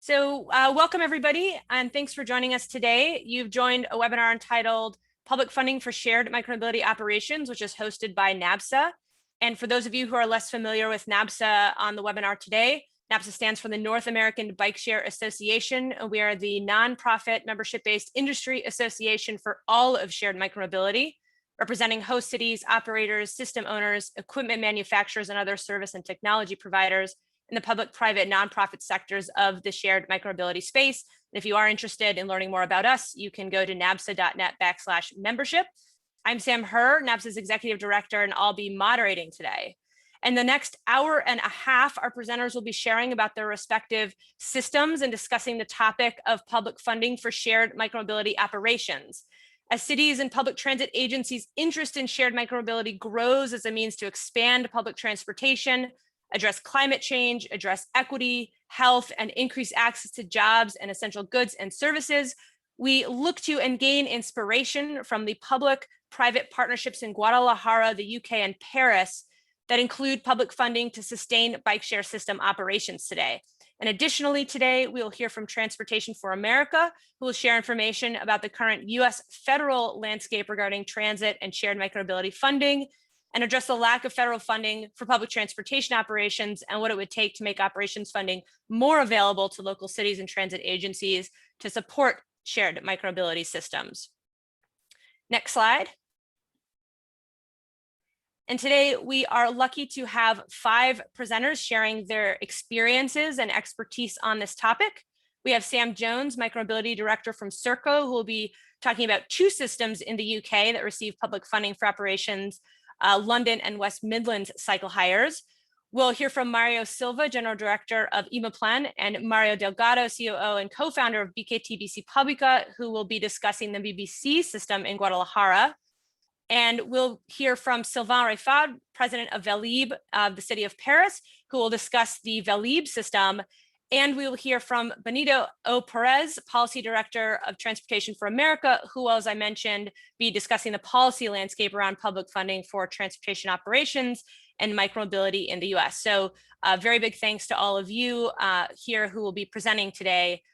Welcome everybody, and thanks for joining us today. You've joined a webinar entitled Public Funding for Shared Micromobility Operations, which is hosted by NABSA. And for those of you who are less familiar with NABSA on the webinar today, NABSA stands for the North American Bikeshare Association. And we are the nonprofit membership-based industry association for all of shared micromobility, representing host cities, operators, system owners, equipment manufacturers, and other service and technology providers in the public, private, nonprofit sectors of the shared micromobility space. And if you are interested in learning more about us, you can go to nabsa.net/membership. I'm Sam Herr, NABSA's Executive Director, and I'll be moderating today. In the next hour and a half, our presenters will be sharing about their respective systems and discussing the topic of public funding for shared micromobility operations. As cities and public transit agencies' interest in shared micromobility grows as a means to expand public transportation, address climate change, address equity, health, and increase access to jobs and essential goods and services, we look to and gain inspiration from the public-private partnerships in Guadalajara, the UK, and Paris that include public funding to sustain bike share system operations today. And additionally, today, we'll hear from Transportation for America, who will share information about the current US federal landscape regarding transit and shared micromobility funding, and address the lack of federal funding for public transportation operations and what it would take to make operations funding more available to local cities and transit agencies to support shared micromobility systems. Next slide. And today we are lucky to have 5 presenters sharing their experiences and expertise on this topic. We have Sam Jones, Micromobility Director from Serco, who will be talking about 2 systems in the UK that receive public funding for operations, London and West Midlands cycle hires. We'll hear from Mario Silva, General Director of Imaplan, and Mario Delgado, COO and co-founder of BKT-BC Publica, who will be discussing the BBC system in Guadalajara. And we'll hear from Sylvain Reyfaud, President of Velib, the city of Paris, who will discuss the Velib system. And we will hear from Benito O. Perez, Policy Director of Transportation for America, who will, as I mentioned, be discussing the policy landscape around public funding for transportation operations and micromobility in the US. So very big thanks to all of you here who will be presenting today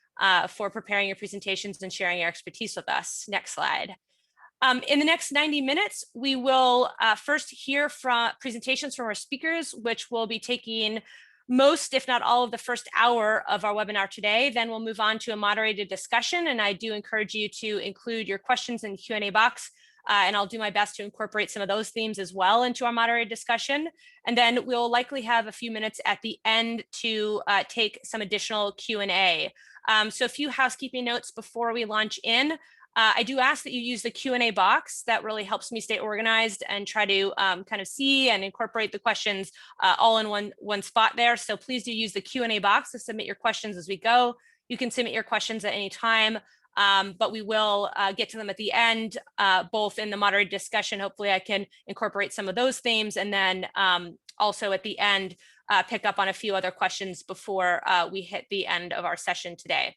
for preparing your presentations and sharing your expertise with us. Next slide. In the next 90 minutes, we will first hear from presentations from our speakers, which will be taking most, if not all, of the first hour of our webinar today. Then we'll move on to a moderated discussion, and I do encourage you to include your questions in the Q&A box, and I'll do my best to incorporate some of those themes as well into our moderated discussion. And then we'll likely have a few minutes at the end to take some additional Q&A. So a few housekeeping notes before we launch in. I do ask that you use the Q&A box. That really helps me stay organized and try to kind of see and incorporate the questions all in one spot there. So please do use the Q&A box to submit your questions as we go. You can submit your questions at any time, but we will get to them at the end, both in the moderated discussion. Hopefully I can incorporate some of those themes, and then also at the end, pick up on a few other questions before we hit the end of our session today.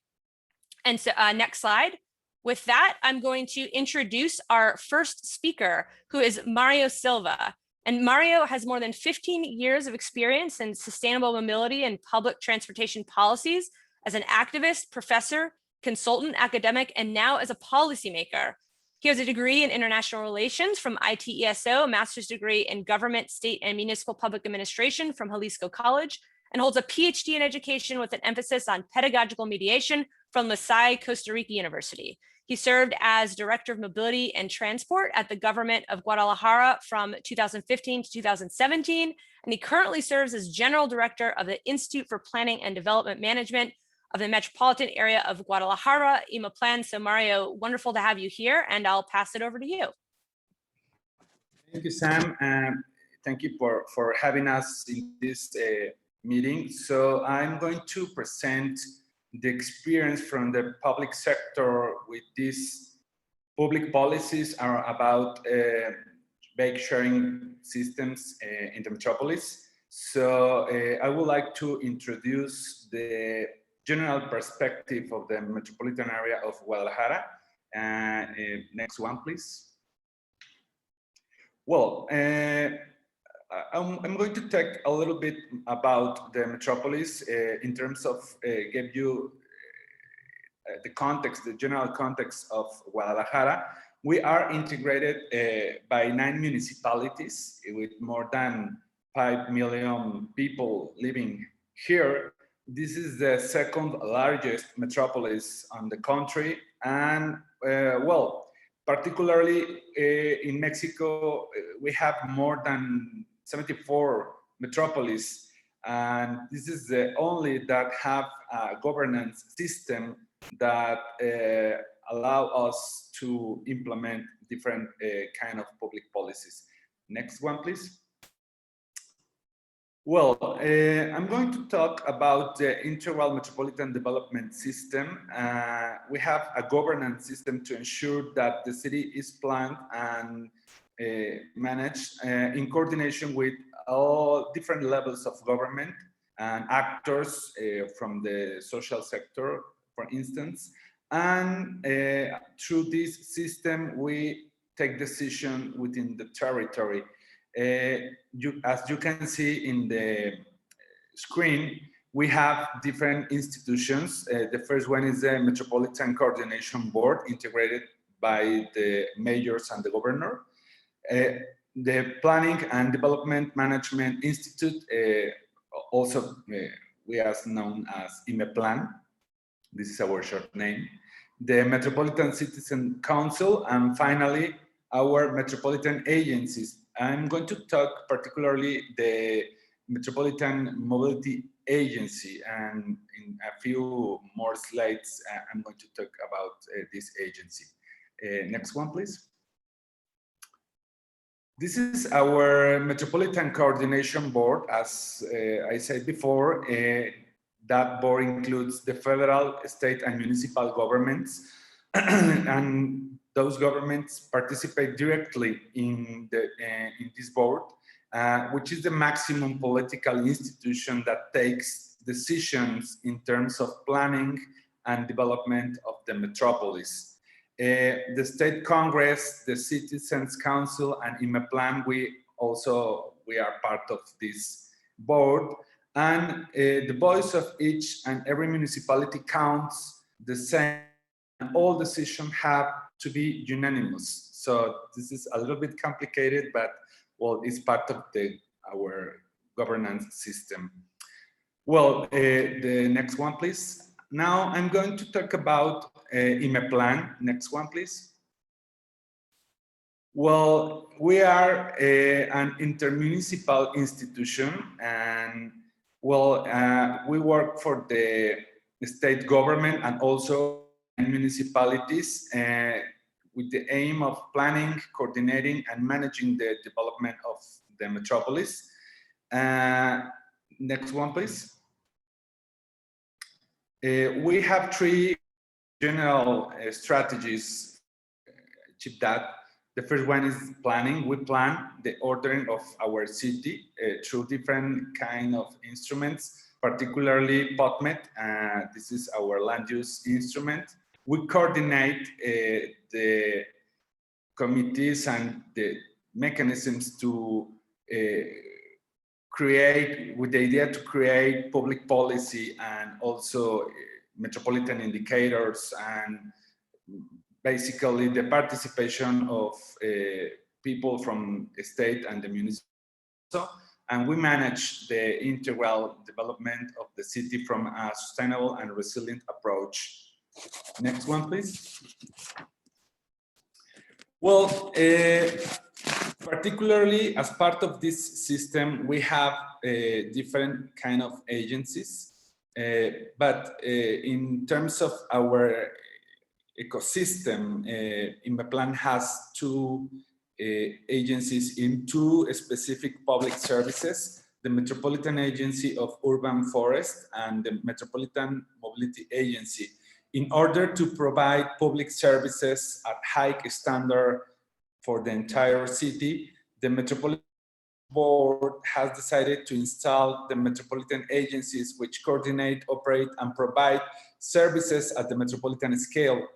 And so next slide. With that, I'm going to introduce our first speaker, who is Mario Silva. And Mario has more than 15 years of experience in sustainable mobility and public transportation policies as an activist, professor, consultant, academic, and now as a policymaker. He has a degree in international relations from ITESO, a master's degree in government, state, and municipal public administration from Jalisco College, and holds a PhD in education with an emphasis on pedagogical mediation from La Salle, Costa Rica University. He served as Director of Mobility and Transport at the government of Guadalajara from 2015 to 2017, and he currently serves as General Director of the Institute for Planning and Development Management of the metropolitan area of Guadalajara, Imaplan. So Mario, wonderful to have you here, and I'll pass it over to you. Thank you, Sam, and thank you for having us in this meeting. So I'm going to present the experience from the public sector with these public policies are about bike sharing systems in the metropolis. So I would like to introduce the general perspective of the metropolitan area of Guadalajara. Next one, please. Well, I'm going to talk a little bit about the metropolis in terms of give you the context, the general context of Guadalajara. We are integrated by 9 municipalities with more than 5 million people living here. This is the second largest metropolis on the country, and well, particularly in Mexico, we have more than 74 metropolis, and this is the only that have a governance system that allow us to implement different kind of public policies. Next one, please. Well, I'm going to talk about the integral metropolitan development system. We have a governance system to ensure that the city is planned and managed in coordination with all different levels of government and actors from the social sector, for instance. And through this system, we take decision within the territory. As you can see in the screen, we have different institutions. The first one is the Metropolitan Coordination Board, integrated by the mayors and the governor. The Planning and Development Management Institute, also we are known as IMEPLAN. This is our short name. The Metropolitan Citizen Council, and finally, our metropolitan agencies. I'm going to talk particularly the Metropolitan Mobility Agency, and in a few more slides, I'm going to talk about this agency. Next one, please. This is our Metropolitan Coordination Board. As I said before, that board includes the federal, state, and municipal governments, and those governments participate directly in this board, which is the maximum political institution that takes decisions in terms of planning and development of the metropolis. The State Congress, the Citizens Council, and IMEPLAN, we are part of this board. And the voice of each and every municipality counts the same. All decisions have to be unanimous. So this is a little bit complicated, but well, it's part of our governance system. Well, the next one, please. Now I'm going to talk about IMEPLAN. Next one, please. Well, we are an intermunicipal institution, and well, we work for the state government and also municipalities with the aim of planning, coordinating, and managing the development of the metropolis. Next one, please. We have 3 general strategies to achieve that. The first one is planning. We plan the ordering of our city through different kind of instruments, particularly POTMET. This is our land use instrument. We coordinate the committees and the mechanisms to create, with the idea to create public policy and also metropolitan indicators, and basically the participation of people from the state and the municipality. And we manage the integral development of the city from a sustainable and resilient approach. Next one, please. Well, particularly as part of this system, we have different kind of agencies, but in terms of our ecosystem, IMEPLAN has 2 agencies in 2 specific public services: the Metropolitan Agency of Urban Forest and the Metropolitan Mobility Agency, in order to provide public services at high standard for the entire city. The Metropolitan Board has decided to install the metropolitan agencies which coordinate, operate, and provide services at the metropolitan scale.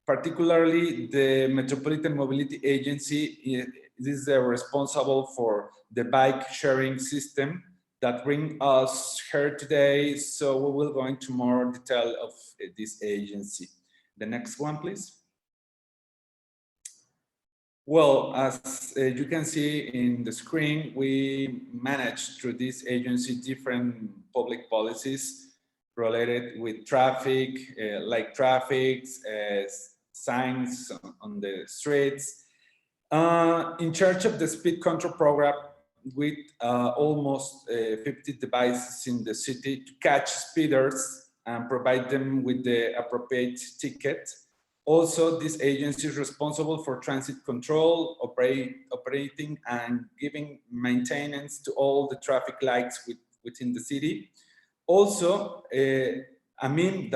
Particularly, the Metropolitan Mobility Agency this is responsible for the bike sharing system that bring us here today. So we will go into more detail of this agency. The next one, please. Well, as you can see in the screen, we manage through this agency different public policies related with traffic, like traffic, signs on the streets. In charge of the speed control program with almost 50 devices in the city to catch speeders and provide them with the appropriate ticket. Also, this agency is responsible for transit control, operating and giving maintenance to all the traffic lights within the city. Also, AMIM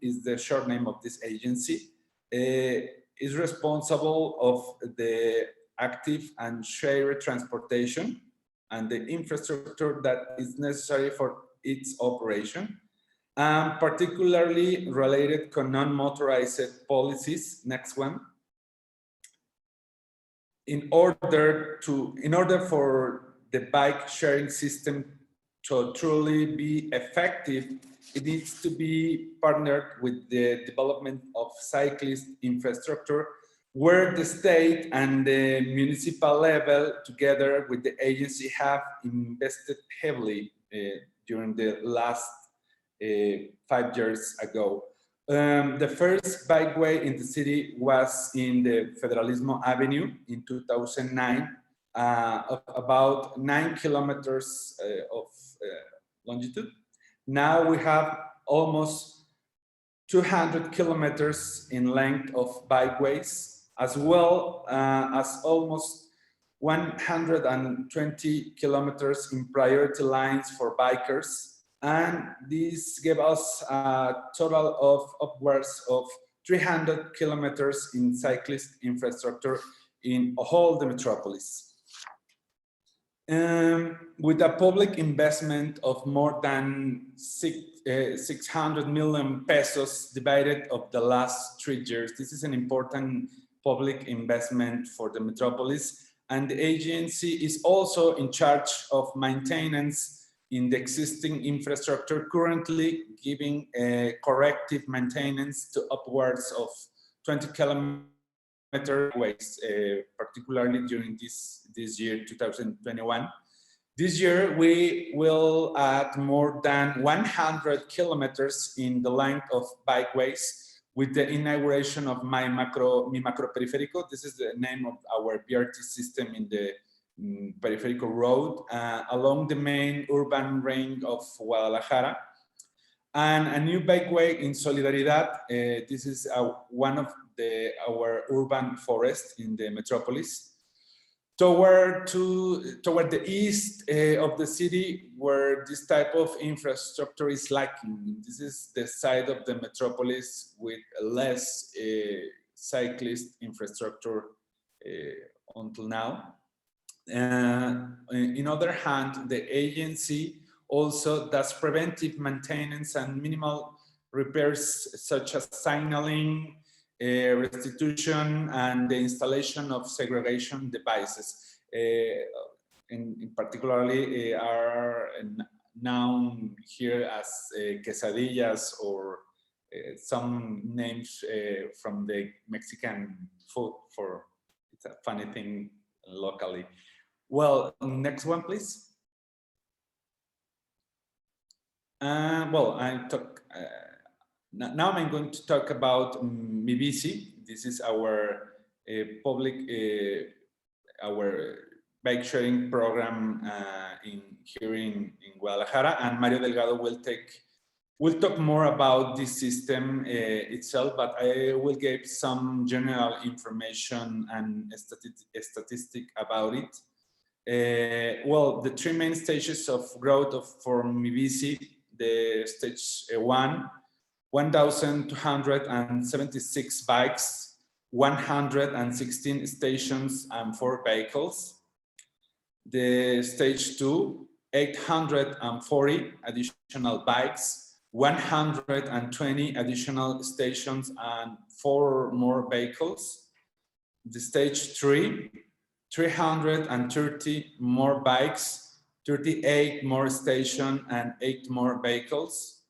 is the short name of this agency, is responsible of the active and shared transportation and the infrastructure that is necessary for its operation. Particularly related to non-motorized policies. Next one. In order for the bike sharing system to truly be effective, it needs to be partnered with the development of cyclist infrastructure, where the state and the municipal level, together with the agency, have invested heavily during the last 5 years ago. The first bikeway in the city was in the Federalismo Avenue in 2009, of about 9 kilometers of longitude. Now we have almost 200 kilometers in length of bikeways, as well as almost 120 kilometers in priority lines for bikers. And this gave us a total of upwards of 300 kilometers in cyclist infrastructure in all the metropolis. With a public investment of more than 600 million pesos divided of the last 3 years. This is an important public investment for the metropolis. And the agency is also in charge of maintenance in the existing infrastructure, currently giving corrective maintenance to upwards of 20 kilometer ways, particularly during this year, 2021. This year, we will add more than 100 kilometers in the length of bikeways with the inauguration of Mi Macro Periférico. This is the name of our BRT system in the Periférico Road along the main urban ring of Guadalajara, and a new bikeway in Solidaridad. This is one of our urban forests in the metropolis, toward the east of the city, where this type of infrastructure is lacking. This is the side of the metropolis with less cyclist infrastructure until now. In other hand, the agency also does preventive maintenance and minimal repairs, such as signaling, restitution, and the installation of segregation devices. In particularly are known here as quesadillas, or some names from the Mexican food, for it's a funny thing locally. Well, next one, please. Well, now I'm going to talk about Mi Bici. This is our public, our bike sharing program here in Guadalajara, and Mario Delgado will talk more about this system itself, but I will give some general information and statistic about it. Well, the 3 main stages of growth for Mi Bici, the stage 1, 1,276 bikes, 116 stations and 4 vehicles. The stage 2, 840 additional bikes, 120 additional stations and 4 more vehicles. the stage 3, 330 more bikes, 38 more stations, and 8 more vehicles.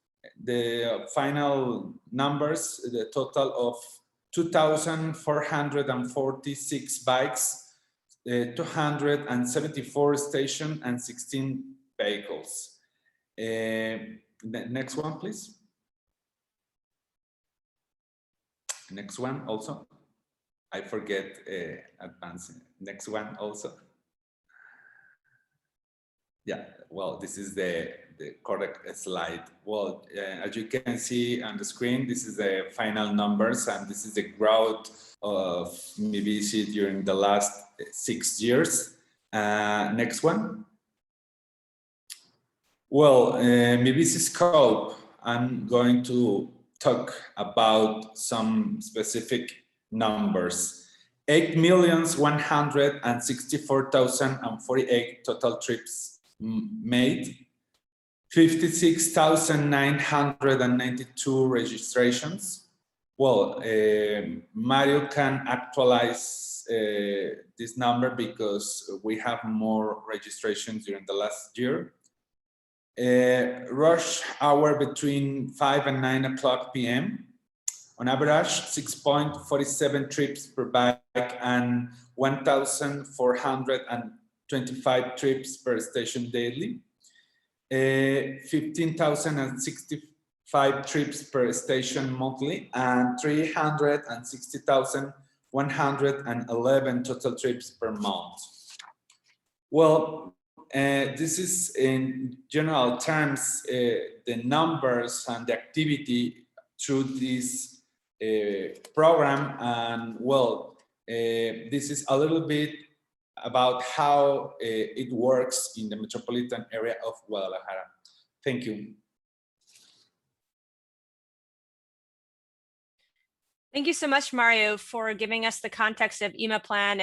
The final numbers, the total of 2,446 bikes, 274 stations, and 16 vehicles. Next one, please. Next one also. I forget advancing. Next one also. Yeah, well, this is the correct slide. Well, as you can see on the screen, this is the final numbers, and this is the growth of Mibisi during the last 6 years. Next one. Well, Mibisi scope, I'm going to talk about some specific numbers. 8,164,048 total trips made, 56,992 registrations. Well, Mario can actualize this number because we have more registrations during the last year. Rush hour between 5 and 9 o'clock p.m. On average, 6.47 trips per bike and 1,425 trips per station daily. 15,065 trips per station monthly, and 360,111 total trips per month. Well, this is in general terms the numbers and the activity through this program, and well, this is a little bit about how it works in the metropolitan area of Guadalajara. Thank you. Thank you so much, Mario, for giving us the context of IMAPlan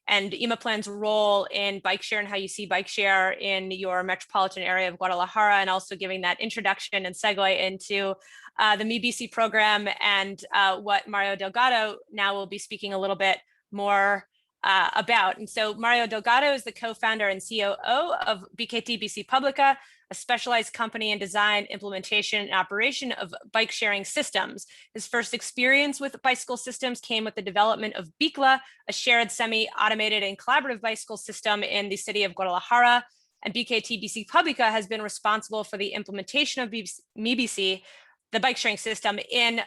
and IMAPlan's role in bike share and how you see bike share in your metropolitan area of Guadalajara, and also giving that introduction and segue into the MiBC program and what Mario Delgado now will be speaking a little bit more about. And so Mario Delgado is the co-founder and COO of BKT BC Publica, a specialized company in design, implementation, and operation of bike sharing systems. His first experience with bicycle systems came with the development of Bicla, a shared semi-automated and collaborative bicycle system in the city of Guadalajara. And BKT BC Publica has been responsible for the implementation of MiBC, the bike sharing system, in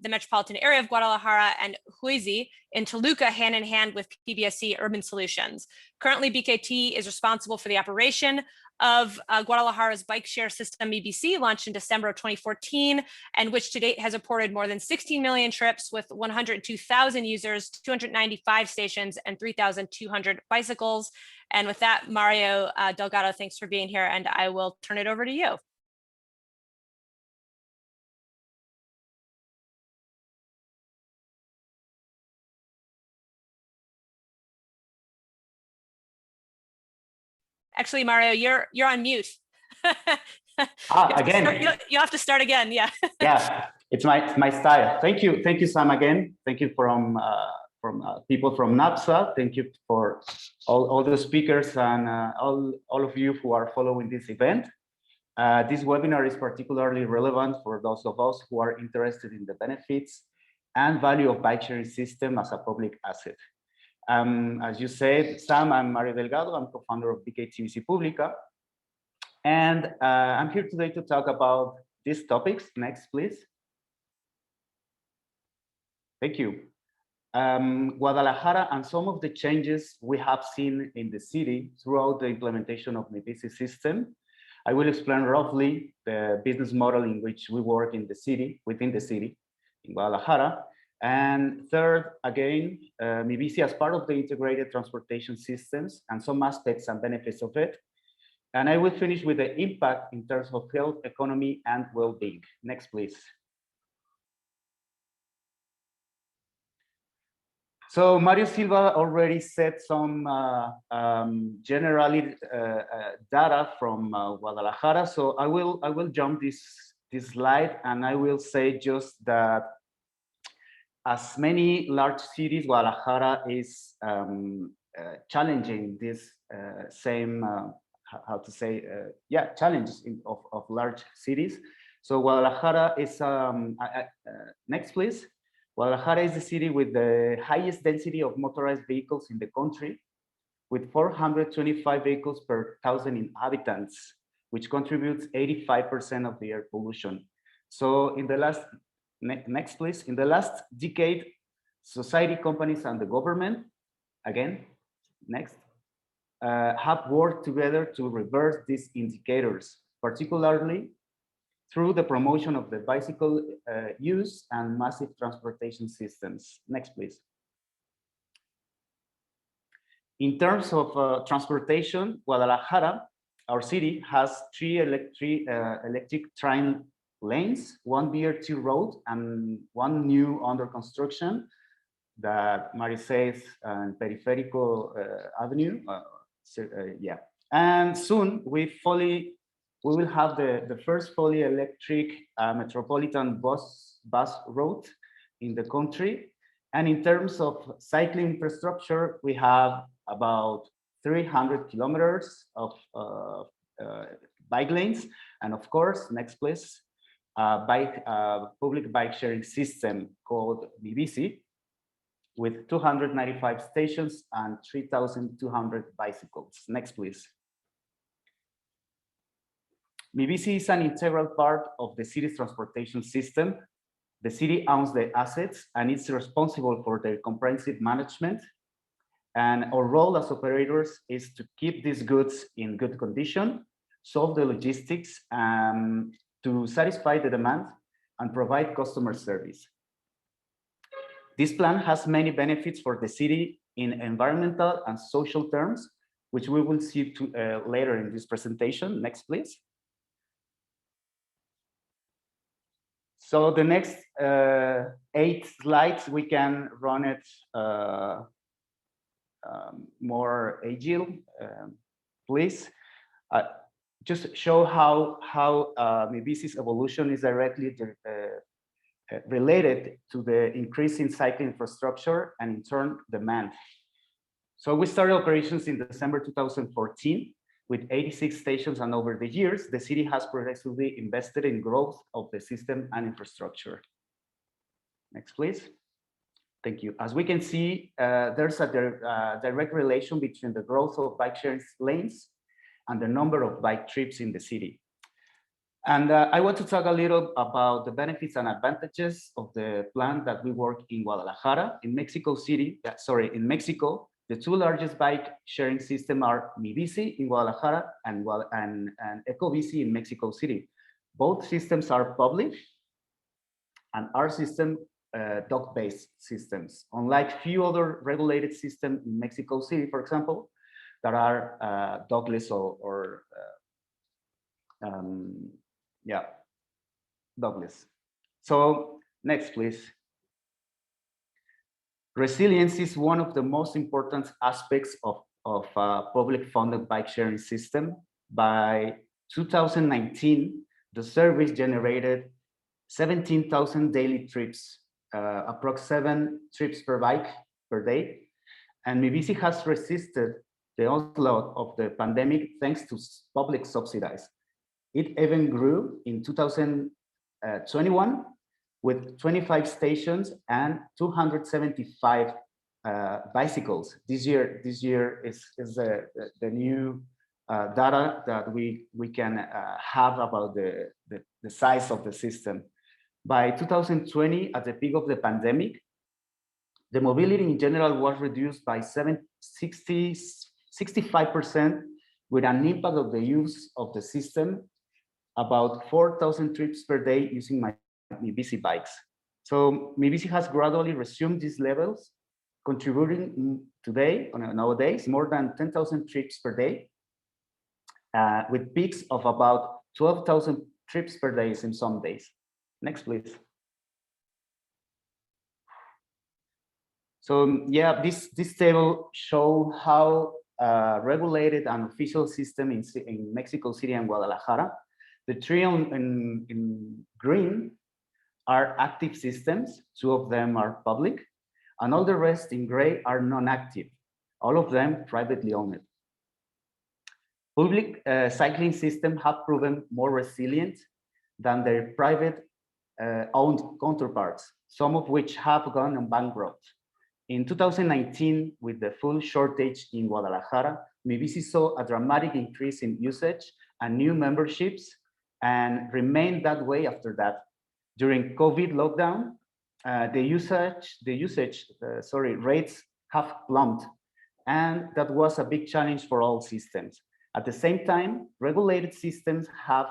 the metropolitan area of Guadalajara and Huizi in Toluca, hand in hand with PBSC Urban Solutions. Currently, BKT is responsible for the operation of Guadalajara's bike share system, MiBC, launched in December of 2014, and which to date has supported more than 16 million trips with 102,000 users, 295 stations, and 3,200 bicycles. And with that, Mario Delgado, thanks for being here, and I will turn it over to you. Actually, Mario, you're on mute. Again. You'll have to start again. Yeah. Yeah, it's my style. Thank you, Sam. Again, thank you from people from NAPSA. Thank you for all the speakers and all of you who are following this event. This webinar is particularly relevant for those of us who are interested in the benefits and value of bike sharing system as a public asset. As you said, Sam, I'm Mario Delgado. I'm co-founder of BKT BC Publica. And I'm here today to talk about these topics. Next, please. Thank you. Guadalajara and some of the changes we have seen in the city throughout the implementation of the MiBC system. I will explain roughly the business model in which we work in the city, within the city, in Guadalajara. And third, again, MiBC as part of the integrated transportation systems and some aspects and benefits of it. And I will finish with the impact in terms of health, economy, and well-being. Next, please. So Mario Silva already said some generally data from Guadalajara. So I will jump this slide, and I will say just that as many large cities, Guadalajara is challenging this same, how to say, challenges of large cities. So Guadalajara is, next please. Guadalajara is the city with the highest density of motorized vehicles in the country, with 425 vehicles per 1,000 inhabitants, which contributes 85% of the air pollution. So in the last, next please, in the last decade, society, companies, and the government, again, next, have worked together to reverse these indicators, particularly through the promotion of the bicycle use and massive transportation systems. Next, please. In terms of transportation, Guadalajara, our city, has three electric train lanes, one BRT road, and one new under construction, the Mariseis and Periférico Avenue. Yeah, and soon we will have the first fully electric metropolitan bus route in the country. And in terms of cycling infrastructure, we have about 300 kilometers of bike lanes, and of course, next please, public bike sharing system called Mibisi, with 295 stations and 3,200 bicycles. Next, please. Mibisi is an integral part of the city's transportation system. The city owns the assets and it's responsible for their comprehensive management. And our role as operators is to keep these goods in good condition, solve the logistics, to satisfy the demand and provide customer service. This plan has many benefits for the city in environmental and social terms, which we will see later in this presentation. Next, please. So the next 8 slides, we can run it more agile, please. Just show how Mibisi's evolution is directly related to the increase in cycling infrastructure and in turn demand. So we started operations in December 2014 with 86 stations, and over the years, the city has progressively invested in growth of the system and infrastructure. Next, please. Thank you. As we can see, there's a direct relation between the growth of bike sharing lanes and the number of bike trips in the city. And I want to talk a little about the benefits and advantages of the plan that we work in Guadalajara. In Mexico City, in Mexico, the 2 largest bike sharing systems are Mibisi in Guadalajara and Ecobici in Mexico City. Both systems are public, and our system dog-based systems. Unlike few other regulated systems in Mexico City, for example, that are dogless or dogless. So next, please. Resilience is one of the most important aspects of public funded bike sharing system. By 2019, the service generated 17,000 daily trips, approx 7 trips per bike per day. And Mibisi has resisted the onslaught of the pandemic thanks to public subsidies. It even grew in 2021 with 25 stations and 275 bicycles. This year is the new data that we can have about the size of the system. By 2020, at the peak of the pandemic, the mobility in general was reduced by 65%, with an impact of the use of the system, about 4,000 trips per day using my Mibisi bikes. So Mibisi has gradually resumed these levels, contributing nowadays more than 10,000 trips per day, with peaks of about 12,000 trips per day in some days. Next, please. So yeah, this table shows how regulated and official system in Mexico City and Guadalajara. The three in green are active systems. 2 of them are public, and all the rest in gray are non-active, all of them privately owned. Public cycling systems have proven more resilient than their private owned counterparts, some of which have gone bankrupt. In 2019, with the full shortage in Guadalajara, MiBici saw a dramatic increase in usage and new memberships, and remained that way after that. During COVID lockdown, the usage rates have plummeted, and that was a big challenge for all systems. At the same time, regulated systems have,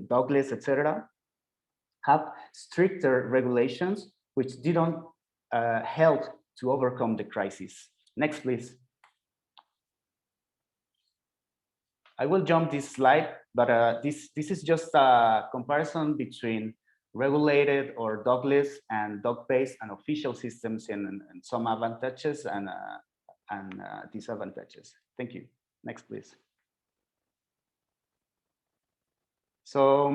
Douglas, etc., have stricter regulations, which didn't help to overcome the crisis. Next, please. I will jump this slide, but this is just a comparison between regulated or Douglas and dog-based and official systems, and some advantages and disadvantages. Thank you. Next, please. So,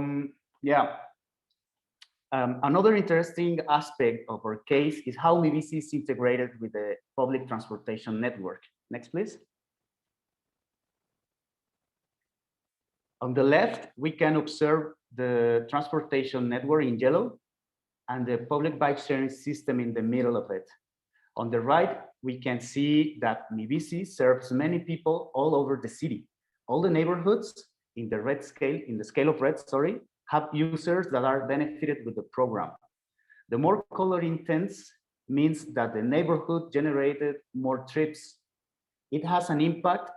another interesting aspect of our case is how MiBici is integrated with the public transportation network. Next, please. On the left, we can observe the transportation network in yellow and the public bike sharing system in the middle of it. On the right, we can see that MiBici serves many people all over the city. All the neighborhoods in the scale of red, have users that are benefited with the program. The more color intense means that the neighborhood generated more trips. It has an impact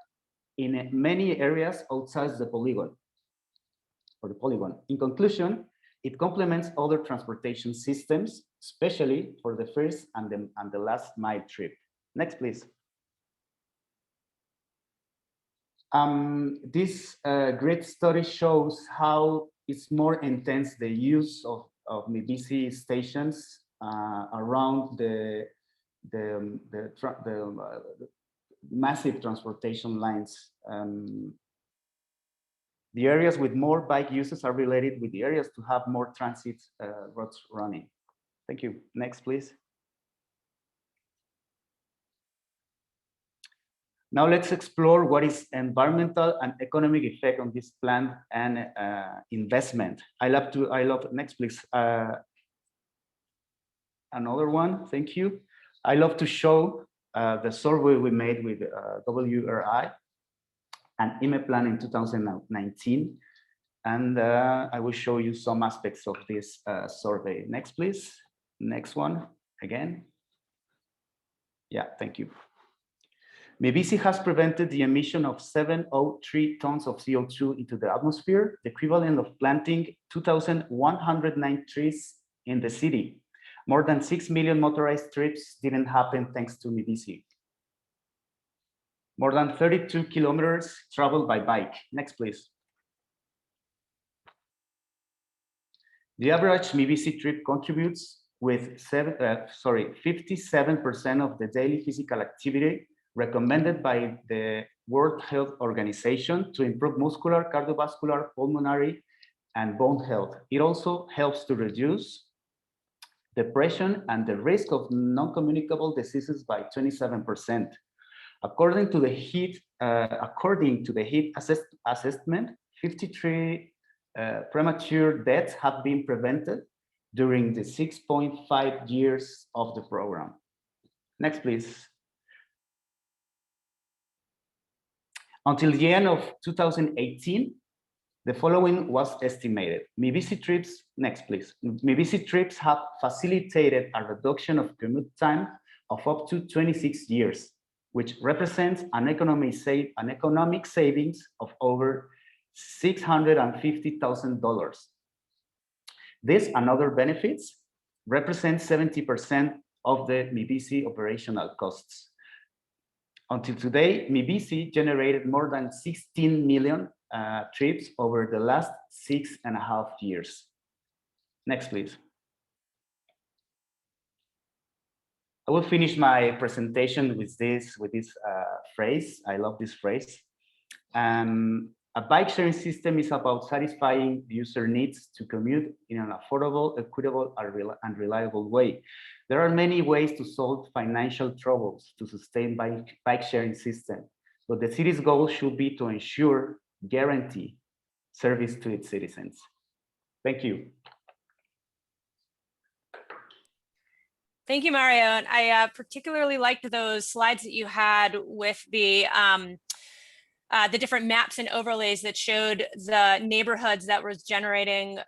in many areas outside the polygon. In conclusion, it complements other transportation systems, especially for the first and the last mile trip. Next, please. This great study shows how it's more intense the use of MiBici stations around the massive transportation lines. The areas with more bike users are related with the areas to have more transit routes running. Thank you. Next, please. Now let's explore what is environmental and economic effect on this plan and investment. Next, please. Another one, thank you. I love to show the survey we made with WRI and IME plan in 2019. And I will show you some aspects of this survey. Next, please. Next one, again. Yeah, thank you. MiBici has prevented the emission of 703 tons of CO2 into the atmosphere, the equivalent of planting 2,109 trees in the city. More than 6 million motorized trips didn't happen thanks to MiBici. More than 32 kilometers traveled by bike. Next, please. The average MiBici trip contributes with 57% of the daily physical activity recommended by the World Health Organization to improve muscular, cardiovascular, pulmonary, and bone health. It also helps to reduce depression and the risk of non-communicable diseases by 27%. According to the heat assessment, 53 premature deaths have been prevented during the 6.5 years of the program. Next, please. Until the end of 2018, the following was estimated. MiBici trips, next please. MiBici trips have facilitated a reduction of commute time of up to 26 years, which represents an economic savings of over $650,000. This and other benefits represent 70% of the MiBici operational costs. Until today, MiBici generated more than 16 million trips over the last 6.5 years. Next, please. I will finish my presentation with this phrase. I love this phrase. A bike sharing system is about satisfying user needs to commute in an affordable, equitable, and reliable way. There are many ways to solve financial troubles to sustain bike sharing system, but the city's goal should be to ensure guarantee service to its citizens. Thank you. Thank you, Mario. And I particularly liked those slides that you had with the different maps and overlays that showed the neighborhoods that was generating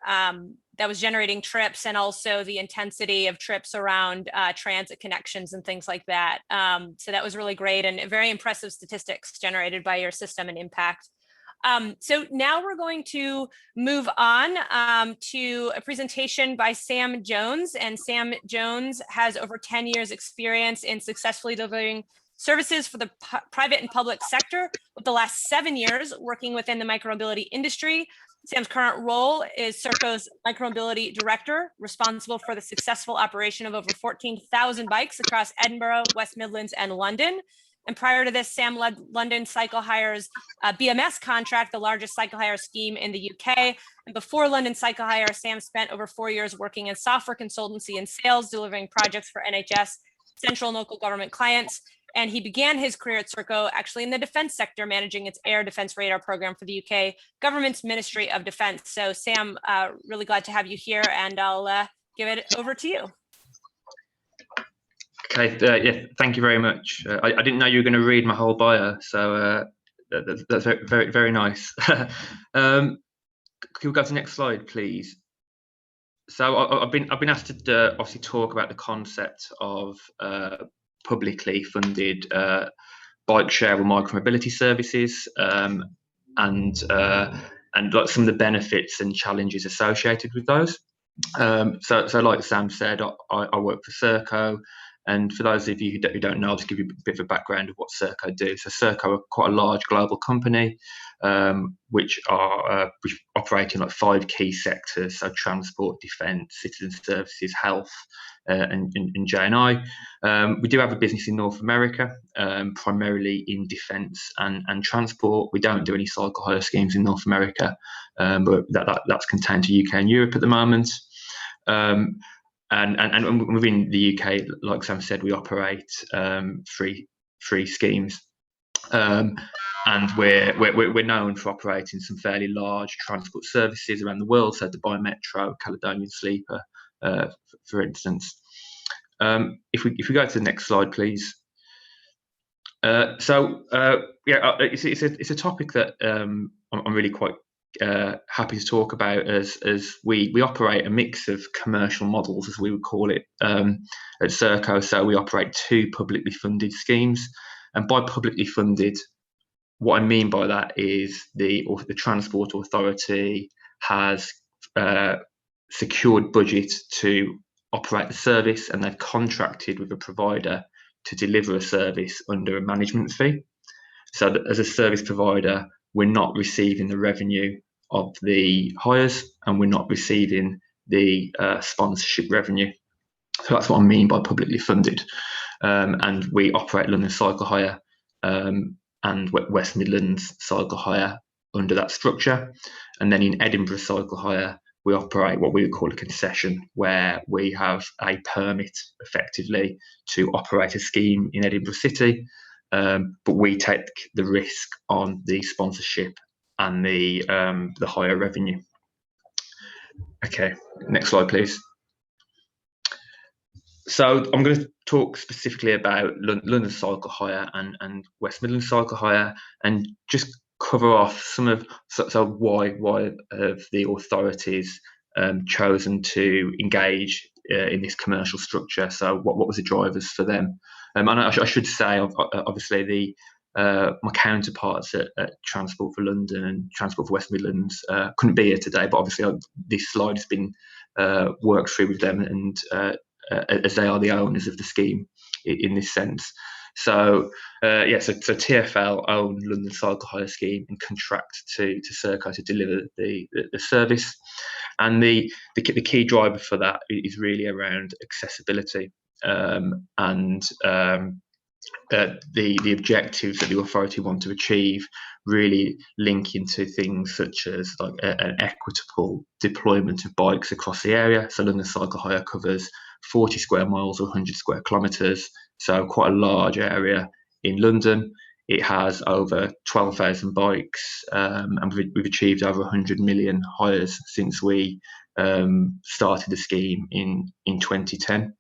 trips, and also the intensity of trips around transit connections and things like that. So that was really great and very impressive statistics generated by your system and impact. So now we're going to move on to a presentation by Sam Jones. And Sam Jones has over 10 years experience in successfully delivering services for the private and public sector, with the last 7 years working within the micromobility industry. Sam's current role is Serco's Micromobility Director, responsible for the successful operation of over 14,000 bikes across Edinburgh, West Midlands, and London. And prior to this, Sam led London Cycle Hire's BMS contract, the largest cycle hire scheme in the UK. And before London Cycle Hire, Sam spent over 4 years working in software consultancy and sales, delivering projects for NHS, central and local government clients. And he began his career at Serco actually in the defense sector, managing its air defense radar program for the UK government's Ministry of Defense. So Sam, really glad to have you here, and I'll give it over to you. Okay, yeah, thank you very much. I didn't know you were going to read my whole bio, so that's very, very nice. Can we go to the next slide, please? So I've been asked to obviously talk about the concept of publicly funded bike share or micromobility services, and like some of the benefits and challenges associated with those. So like Sam said, I work for Serco. And for those of you who don't know, I'll just give you a bit of a background of what Serco do. So Serco are quite a large global company, which operate in like 5 key sectors: so transport, defence, citizen services, health, and J&I. We do have a business in North America, primarily in defence and transport. We don't do any cycle hire schemes in North America, but that's contained to UK and Europe at the moment. And within the UK, like Sam said, we operate free schemes, and we're known for operating some fairly large transport services around the world. So Dubai Metro, Caledonian Sleeper, for instance. If we go to the next slide, please. Yeah, it's a topic that I'm really quite happy to talk about, as we operate a mix of commercial models, as we would call it, at Serco. So we operate 2 publicly funded schemes, and by publicly funded, what I mean by that is the Transport Authority has secured budget to operate the service, and they've contracted with a provider to deliver a service under a management fee. So that as a service provider, we're not receiving the revenue of the hires, and we're not receiving the sponsorship revenue. So that's what I mean by publicly funded. And we operate London Cycle Hire and West Midlands Cycle Hire under that structure. And then in Edinburgh Cycle Hire, we operate what we would call a concession, where we have a permit effectively to operate a scheme in Edinburgh City. But we take the risk on the sponsorship and the higher revenue. Okay, next slide, please. So I'm going to talk specifically about London Cycle Hire and West Midlands Cycle Hire, and just cover off some of why have the authorities chosen to engage in this commercial structure. So what was the drivers for them? And I should say, obviously, my counterparts at Transport for London and Transport for West Midlands couldn't be here today, but obviously this slide has been worked through with them, and as they are the owners of the scheme in this sense. So so TfL own London Cycle Hire scheme and contract to Serco to deliver the service. And the key driver for that is really around accessibility, and the objectives that the authority want to achieve really link into things such as like an equitable deployment of bikes across the area. So London Cycle Hire covers 40 square miles or 100 square kilometres, so quite a large area in London. It has over 12,000 bikes, and we've achieved over 100 million hires since we started the scheme in 2010.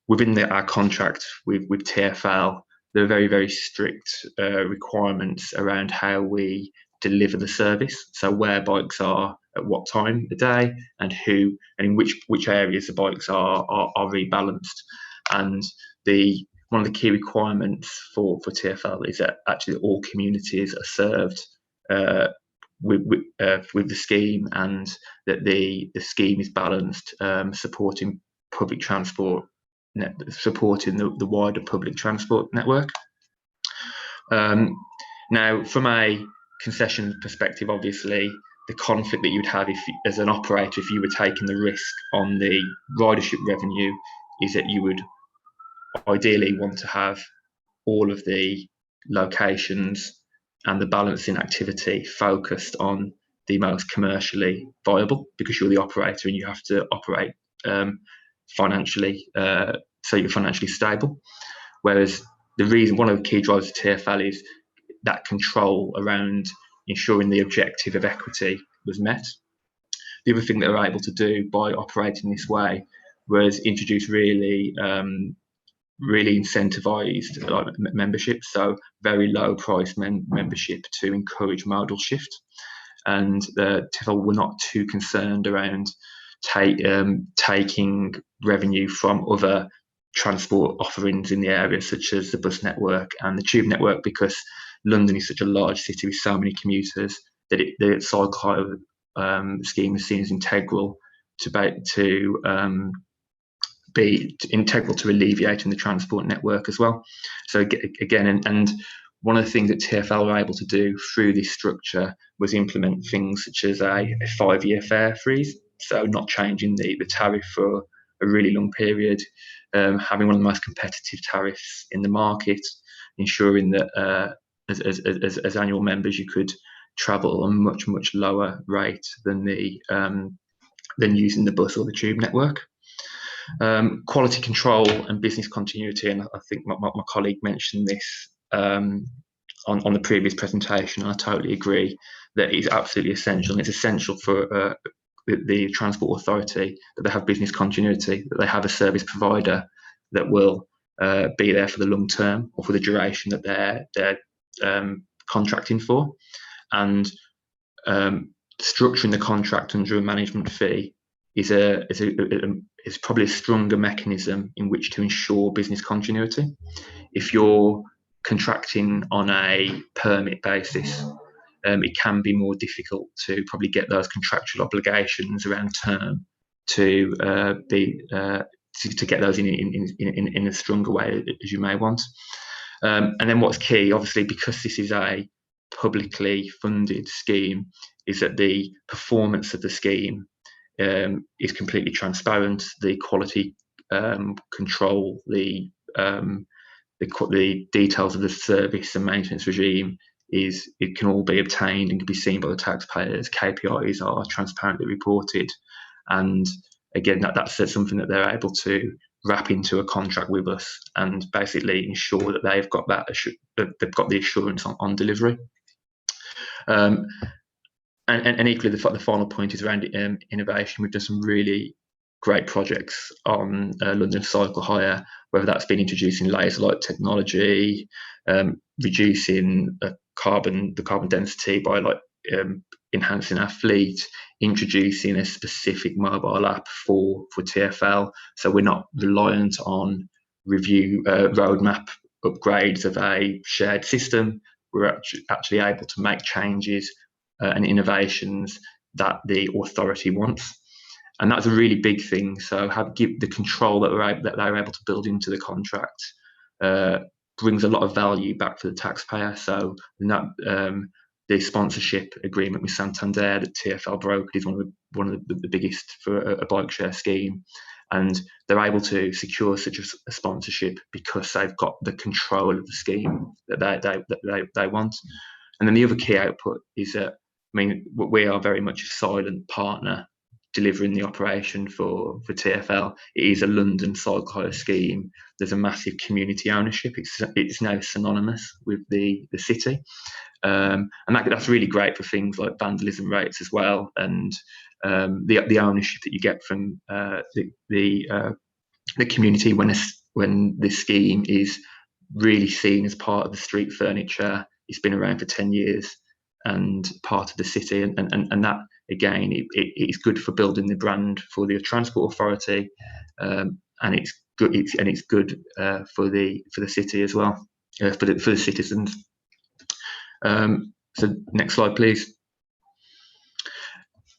Within our contract with TfL, there are very, very strict requirements around how we deliver the service. So where bikes are at what time of day, and who and in which areas the bikes are rebalanced. And one of the key requirements for TfL is that actually all communities are served with the scheme, and that the scheme is balanced, supporting public transport, supporting the wider public transport network. Now, from a concession perspective, obviously, the conflict that you'd have as an operator, if you were taking the risk on the ridership revenue, is that you would ideally want to have all of the locations and the balancing activity focused on the most commercially viable, because you're the operator and you have to operate financially, so you're financially stable. Whereas one of the key drivers of TfL is that control around ensuring the objective of equity was met. The other thing that we're able to do by operating this way was introduce really incentivized membership, so very low price membership to encourage modal shift. And TfL were not too concerned around taking revenue from other transport offerings in the area, such as the bus network and the tube network, because London is such a large city with so many commuters that the cycle hire scheme is seen as integral be integral to alleviating the transport network as well. So again, and one of the things that TfL were able to do through this structure was implement things such as a 5-year fare freeze, so not changing the tariff for a really long period, having one of the most competitive tariffs in the market, ensuring that as annual members you could travel on a much lower rate than using the bus or the tube network. Quality control and business continuity, and I think my colleague mentioned this on the previous presentation, and I totally agree that it is absolutely essential, and it's essential for the Transport Authority that they have business continuity, that they have a service provider that will be there for the long term or for the duration that they're contracting for, and structuring the contract under a management fee is probably a stronger mechanism in which to ensure business continuity. If you're contracting on a permit basis, it can be more difficult to probably get those contractual obligations around term to get those in a stronger way as you may want. And then what's key, obviously, because this is a publicly funded scheme, is that the performance of the scheme is completely transparent. The quality control, the details of the service and maintenance regime it can all be obtained and can be seen by the taxpayers. KPIs are transparently reported, and again, that's something that they're able to wrap into a contract with us and basically ensure that they've got the assurance on delivery. And equally, the final point is around innovation. We've done some really great projects on London Cycle Hire, whether that's been introducing laser light technology, reducing the carbon density by enhancing our fleet, introducing a specific mobile app for TfL, so we're not reliant on roadmap upgrades of a shared system. We're actually able to make changes and innovations that the authority wants, and that's a really big thing. So give the control that they're able to build into the contract brings a lot of value back for the taxpayer. So the sponsorship agreement with Santander that TfL brokered is one of the biggest for a bike share scheme, and they're able to secure such a sponsorship because they've got the control of the scheme that they want. And then the other key output is that, I mean, we are very much a silent partner delivering the operation for TfL. It is a London cycle hire scheme. There's a massive community ownership. It's now synonymous with the city, and that's really great for things like vandalism rates as well, and the ownership that you get from the community when this scheme is really seen as part of the street furniture. It's been around for 10 years and part of the city, and that again, it's good for building the brand for the transport authority, and it's good for the city as well, for the citizens. So next slide, please.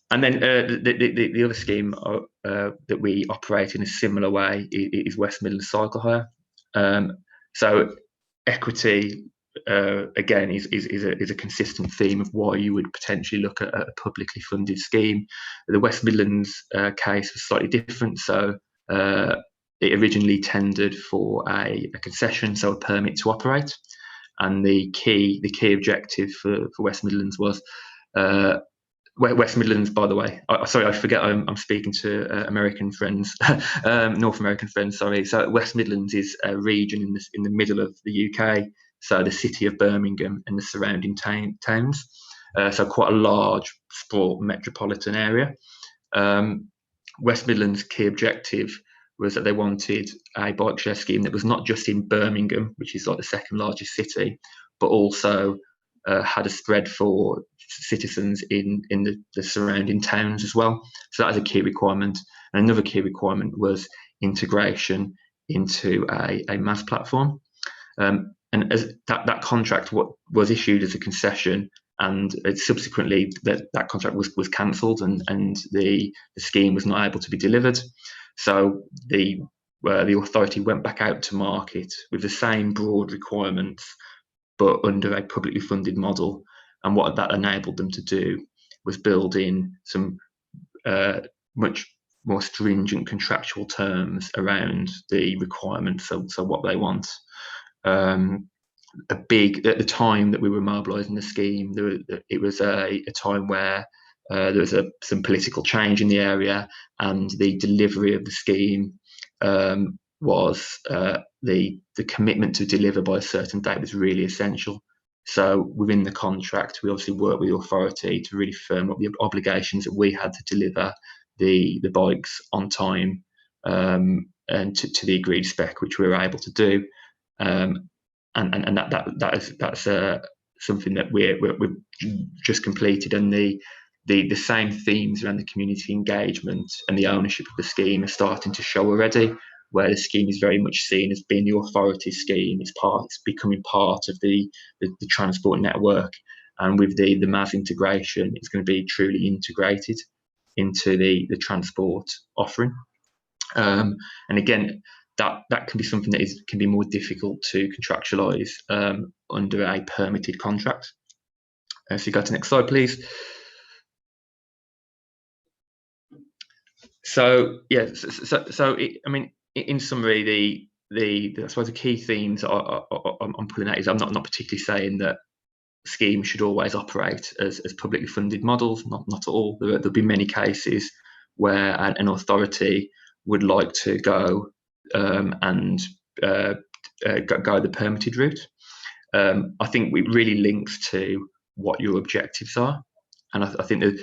And then the other scheme that we operate in a similar way is West Midlands Cycle Hire. So equity, again, is a consistent theme of why you would potentially look at a publicly funded scheme. The West Midlands case was slightly different. So it originally tendered for a concession, so a permit to operate. And the key objective for West Midlands was West Midlands, by the way. Sorry, I forget I'm speaking to American friends, North American friends. Sorry. So West Midlands is a region in the middle of the UK. So the city of Birmingham and the surrounding towns. So quite a large sport metropolitan area. West Midlands' key objective was that they wanted a bike share scheme that was not just in Birmingham, which is like the second largest city, but also had a spread for citizens in the surrounding towns as well. So that was a key requirement. And another key requirement was integration into a MaaS platform. And as that contract was issued as a concession, and subsequently that contract was cancelled, and the scheme was not able to be delivered. So the authority went back out to market with the same broad requirements, but under a publicly funded model. And what that enabled them to do was build in some much more stringent contractual terms around the requirements. So what they want. At the time that we were mobilising the scheme, it was a time where there was some political change in the area, and the delivery of the scheme was the commitment to deliver by a certain date was really essential. So within the contract, we obviously worked with the authority to really firm up the obligations that we had to deliver the bikes on time, and to the agreed spec, which we were able to do. And that's something that we've just completed, and the same themes around the community engagement and the ownership of the scheme are starting to show already, where the scheme is very much seen as being the authority scheme. It's becoming part of the transport network, and with the MaaS integration, it's going to be truly integrated into the transport offering. And again, that can be something that can be more difficult to contractualise under a permitted contract. So you go to the next slide, please. So yeah, I mean, in summary, I suppose the key themes I'm pulling out is I'm not particularly saying that schemes should always operate as publicly funded models. Not at all. There'll be many cases where an authority would like to go and go the permitted route. I think it really links to what your objectives are, and I think that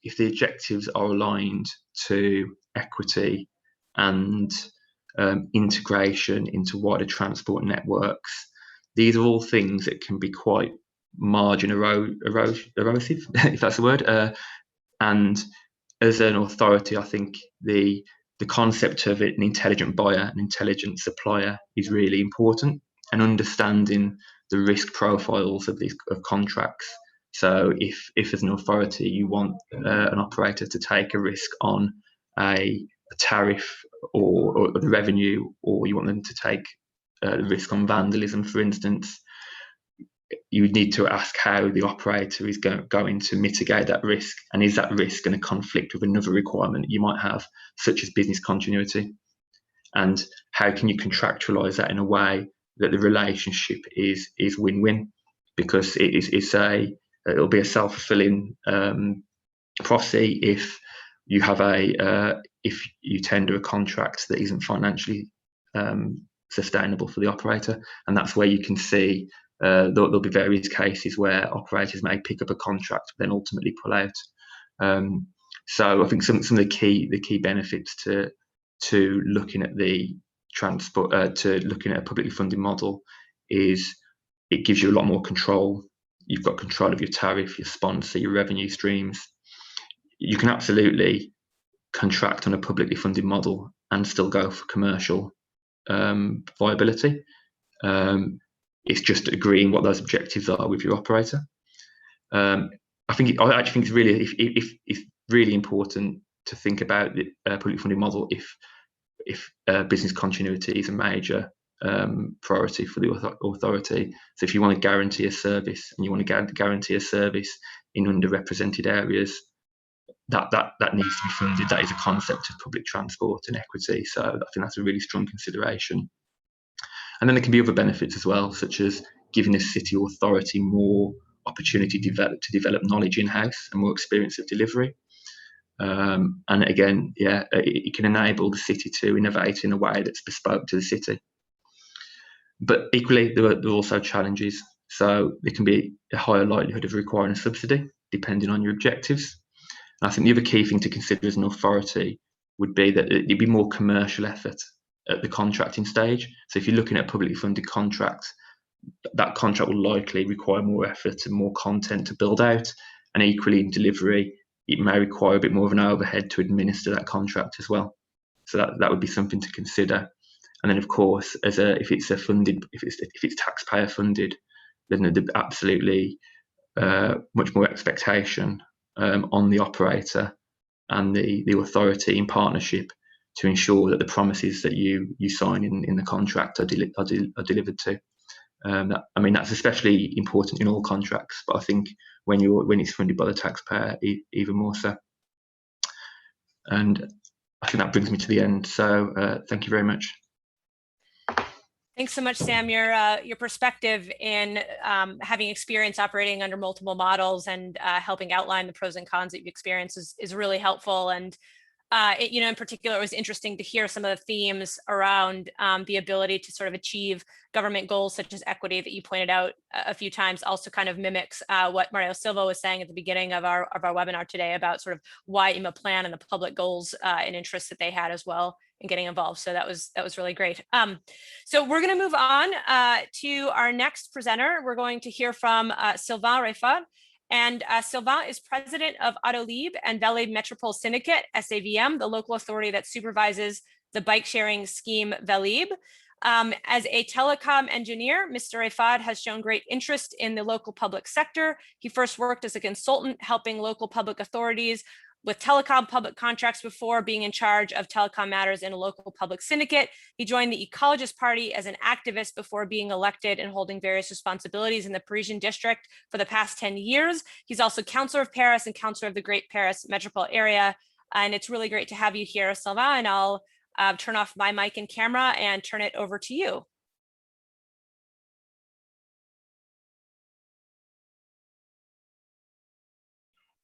if the objectives are aligned to equity and integration into wider transport networks, these are all things that can be quite margin erosive, if that's the word. And as an authority, I think the concept of an intelligent buyer, an intelligent supplier, is really important, and understanding the risk profiles of contracts. So if as an authority you want an operator to take a risk on a tariff or the revenue, or you want them to take the risk on vandalism, for instance, you would need to ask how the operator is going to mitigate that risk, and is that risk going to conflict with another requirement you might have, such as business continuity, and how can you contractualize that in a way that the relationship is win-win, because it'll be a self-fulfilling prophecy if you have if you tender a contract that isn't financially sustainable for the operator. And that's where you can see there'll be various cases where operators may pick up a contract but then ultimately pull out. So I think some of the key benefits to looking at the transport to looking at a publicly funded model is it gives you a lot more control. You've got control of your tariff, your sponsor, your revenue streams. You can absolutely contract on a publicly funded model and still go for commercial viability. It's just agreeing what those objectives are with your operator. I actually think it's really it's really important to think about the publicly funded model if business continuity is a major priority for the authority. So if you want to guarantee a service, and you want to guarantee a service in underrepresented areas, that needs to be funded. That is a concept of public transport and equity. So I think that's a really strong consideration. And then there can be other benefits as well, such as giving the city authority more opportunity to develop knowledge in-house and more experience of delivery. And again, it can enable the city to innovate in a way that's bespoke to the city. But equally, there are also challenges. So there can be a higher likelihood of requiring a subsidy, depending on your objectives. And I think the other key thing to consider as an authority would be that it'd be more commercial effort at the contracting stage. So if you're looking at publicly funded contracts, that contract will likely require more effort and more content to build out. And equally in delivery, it may require a bit more of an overhead to administer that contract as well. So that would be something to consider. And then, of course, if it's taxpayer funded, then there's absolutely much more expectation on the operator and the authority in partnership to ensure that the promises that you sign in the contract are delivered to. That's especially important in all contracts, but I think when it's funded by the taxpayer, even more so. And I think that brings me to the end. So thank you very much. Thanks so much, Sam. Your perspective in having experience operating under multiple models and helping outline the pros and cons that you've experienced is really helpful. And in particular, it was interesting to hear some of the themes around the ability to sort of achieve government goals such as equity that you pointed out a few times. Also kind of mimics what Mario Silva was saying at the beginning of our webinar today about sort of why IMA plan and the public goals and interests that they had as well in getting involved. So that was really great. So we're going to move on to our next presenter. We're going to hear from Sylvain Reifad. And Sylvain is president of Autolib and Velib Metropole Syndicate, SAVM, the local authority that supervises the bike sharing scheme Velib. As a telecom engineer, Mr. Reifad has shown great interest in the local public sector. He first worked as a consultant helping local public authorities with telecom public contracts before being in charge of telecom matters in a local public syndicate. He joined the Ecologist Party as an activist before being elected and holding various responsibilities in the Parisian district for the past 10 years. He's also Councillor of Paris and Councillor of the Great Paris Metropole Area. And it's really great to have you here, Sylvain, and I'll turn off my mic and camera and turn it over to you.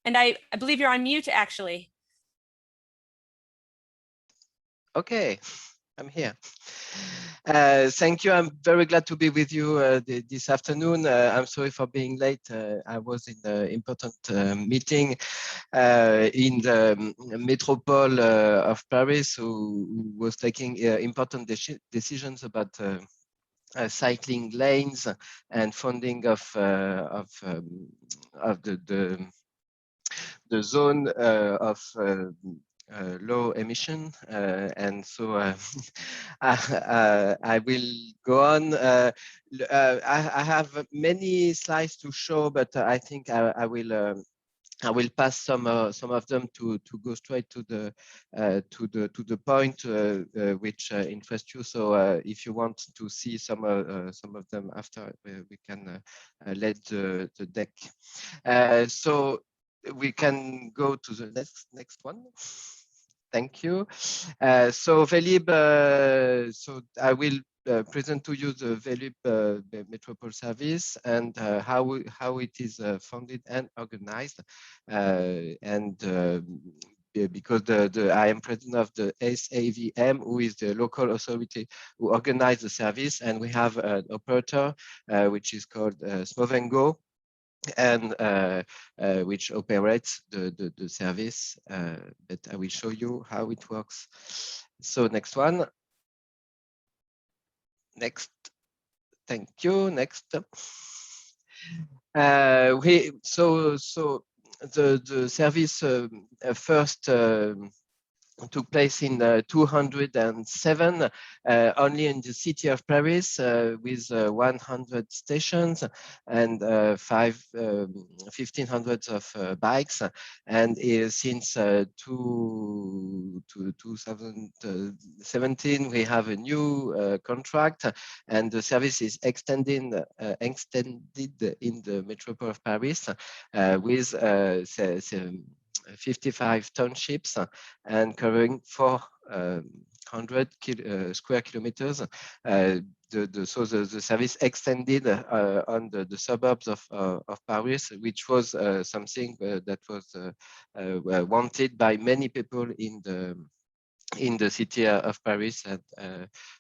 And I believe you're on mute, actually. Okay, I'm here. Thank you. I'm very glad to be with you this afternoon. I'm sorry for being late. I was in an important meeting in the metropole of Paris, who was taking important decisions about cycling lanes and funding of the zone of low emission, and so I will go on. I have many slides to show, but I think I will I will pass some of them to go straight to the point which interests you. So if you want to see some of them after, we can let the deck. So we can go to the next one. Thank you. So Velib, so I will present to you the Velib Metropole service and how it is funded and organized. Because I am president of the SAVM, who is the local authority who organized the service, and we have an operator which is called Smovengo, and which operates the service, but I will show you how it works. So next one. Next. Thank you. Next. The service first took place in 207, only in the city of Paris, with 100 stations and 1,500 of bikes. And since 2017, we have a new contract, and the service is extended in the metropole of Paris with 55 townships and covering 400 square kilometers. So the service extended on the suburbs of Paris, which was something that was wanted by many people in the city of Paris and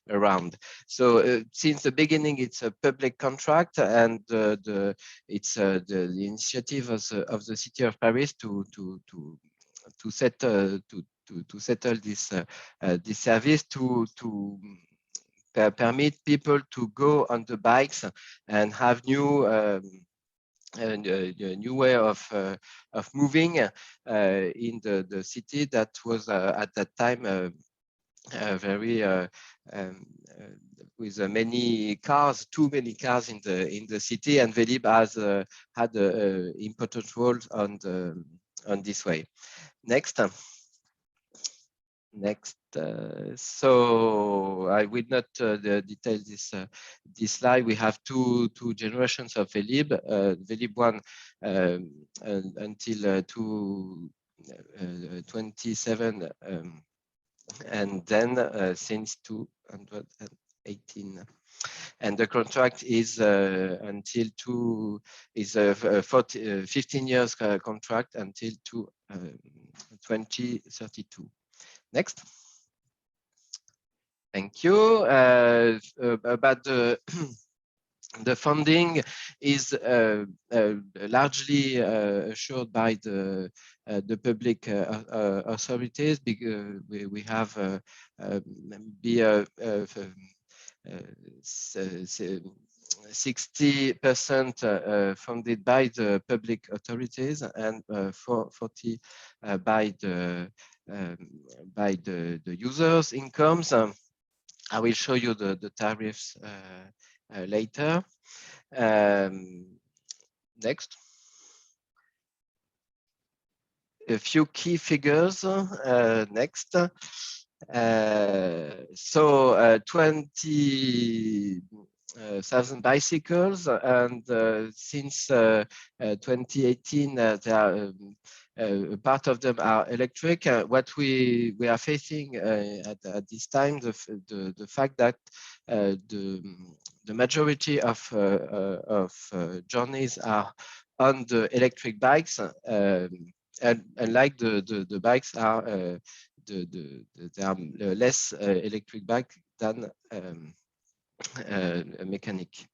around. So since the beginning, it's a public contract, and it's the initiative of the city of Paris to settle this this service to permit people to go on the bikes and have new a new way of moving in the city that was at that time very with many cars, too many cars in the city, and Velib has had an important role on this way. Next. Next. So I will not detail this slide. We have two generations of Velib. Velib 1 until 27, and then since 218. And the contract is until 15 years contract until 2032. Next. Thank you. About the the funding is largely assured by the public authorities, because we have 60% funded by the public authorities and 40% by the users' incomes. I will show you the tariffs later. Next. A few key figures. Next. So 20,000 bicycles, and since 2018, part of them are electric. What we are facing at this time, the fact that the majority of journeys are on the electric bikes, and like the bikes are there are less electric bike than a mechanic.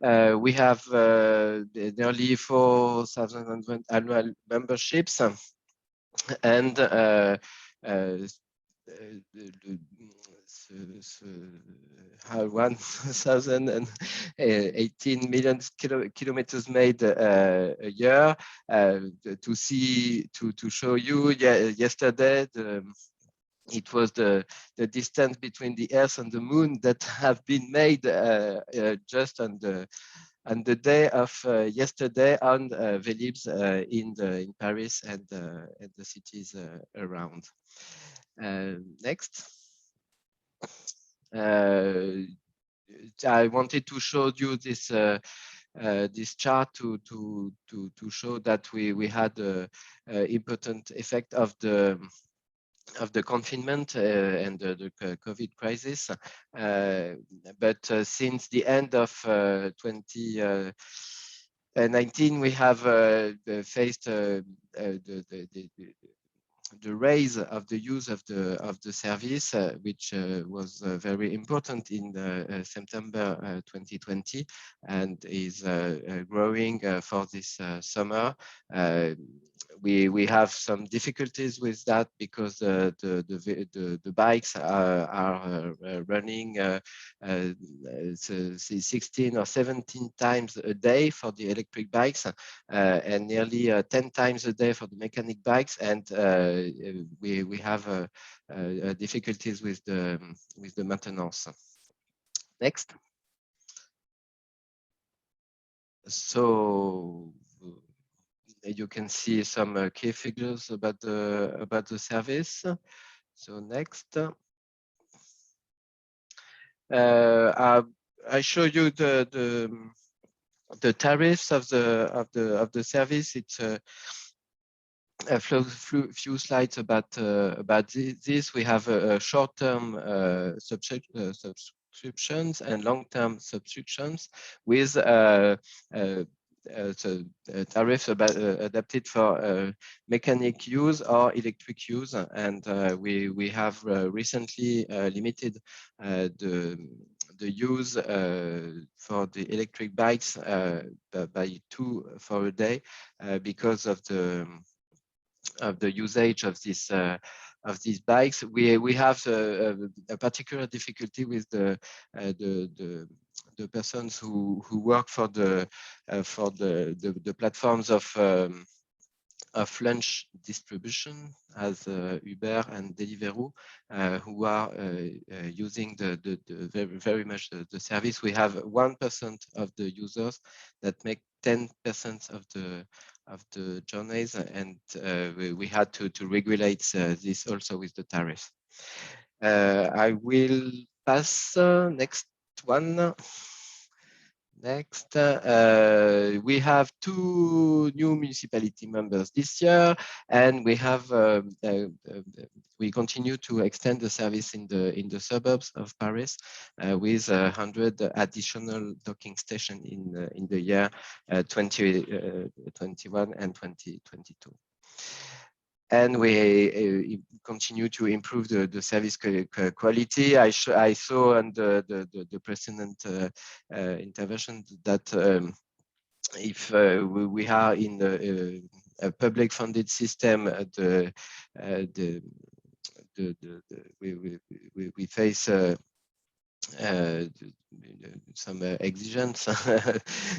We have nearly 4,000 annual memberships, and how 1,018 million kilometers made a year. To show you, yesterday it was the distance between the Earth and the Moon that have been made just on the on the day of yesterday on Vélib in Paris and the cities around. Next. I wanted to show you this this chart to show that we had an important effect of the confinement and the COVID crisis. But since the end of 2019, we have faced the rise of the use of the service, which was very important in September 2020, and is growing for this summer. We have some difficulties with that because the bikes are running 16 or 17 times a day for the electric bikes, and nearly 10 times a day for the mechanic bikes, and we have difficulties with the maintenance. Next. So you can see some key figures about the service. So next. I show you the tariffs of the service. It's a few slides about this. We have short-term subscriptions and long-term subscriptions with tariffs adapted for mechanic use or electric use, and we have recently limited the use for the electric bikes by 2 for a day because of the usage of these bikes. We have a particular difficulty with the persons who work for the platforms of lunch distribution as Uber and Deliveroo, who are using very much the service. We have 1% of the users that make 10% of the journeys, and we had to regulate this also with the tariffs. I will pass next one. Next, we have 2 new municipality members this year, and we have we continue to extend the service in the suburbs of Paris with 100 additional docking stations in the year 2021 and 2022. And we continue to improve the service quality. I saw on the precedent intervention that if we are in a public funded system, we face some exigence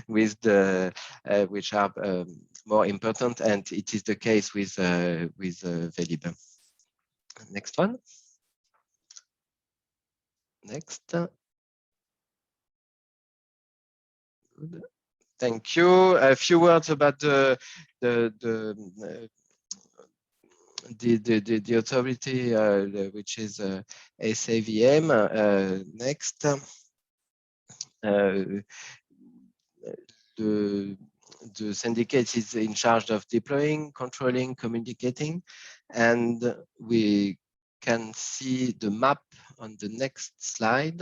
with the which are more important, and it is the case with Vélib. Next one. Next. Good. Thank you. A few words about the authority, which is SAVM. Next. The syndicate is in charge of deploying, controlling, communicating, and we can see the map on the next slide.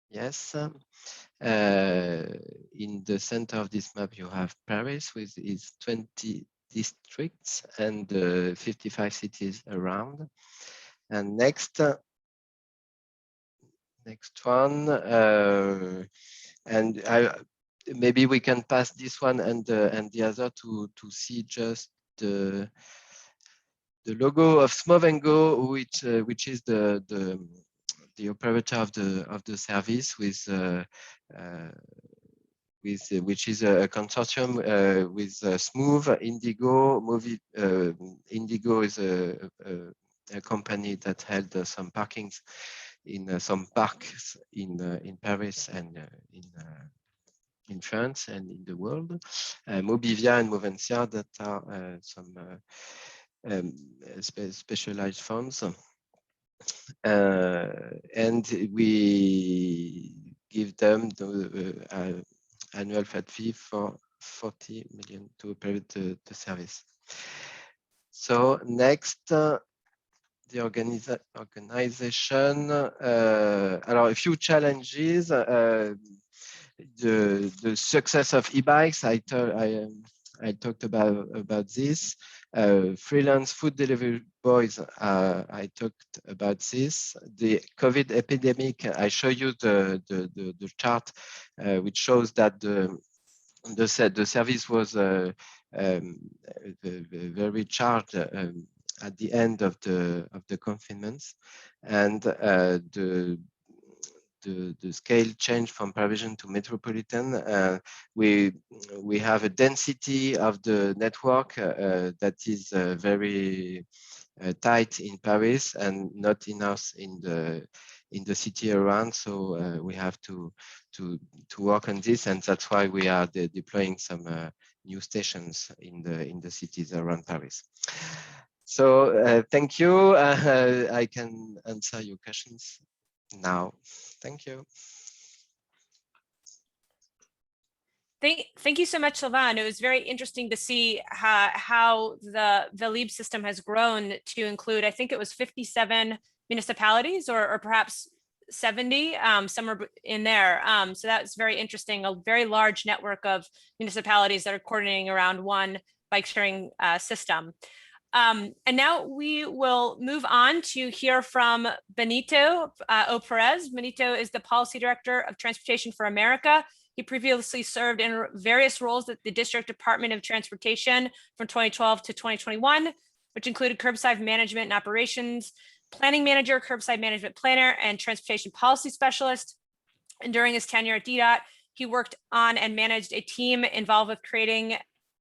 Yes. In the center of this map, you have Paris with its 20 districts and 55 cities around. And next one, and maybe we can pass this one and the other to see just the logo of Smove & Go, which is the operator of the service which is a consortium with Smove, Indigo. Indigo is a company that held some parkings in some parks in Paris and in France and in the world. Mobivia and Movencia, that are some specialized funds. And we give them the annual flat fee for 40 million to operate the service. So next, the organization. A few challenges. The success of e-bikes. I talked about this. Freelance food delivery boys. I talked about this. The COVID epidemic. I show you the chart, which shows that the service was very charged at the end of the confinements, and the scale changed from Parisian to metropolitan. We have a density of the network that is very tight in Paris and not enough in the city around. So we have to work on this, and that's why we are deploying some new stations in the cities around Paris. So thank you. I can answer your questions now. Thank you. Thank you so much, Sylvain. It was very interesting to see how the Velib system has grown to include, I think it was 57 municipalities or perhaps 70, somewhere in there. So that's very interesting, a very large network of municipalities that are coordinating around one bike sharing system. And now we will move on to hear from Benito O. Perez. Benito is the Policy Director of Transportation for America. He previously served in various roles at the District Department of Transportation from 2012 to 2021, which included curbside management and operations, planning manager, curbside management planner, and transportation policy specialist. And during his tenure at DDOT, he worked on and managed a team involved with creating,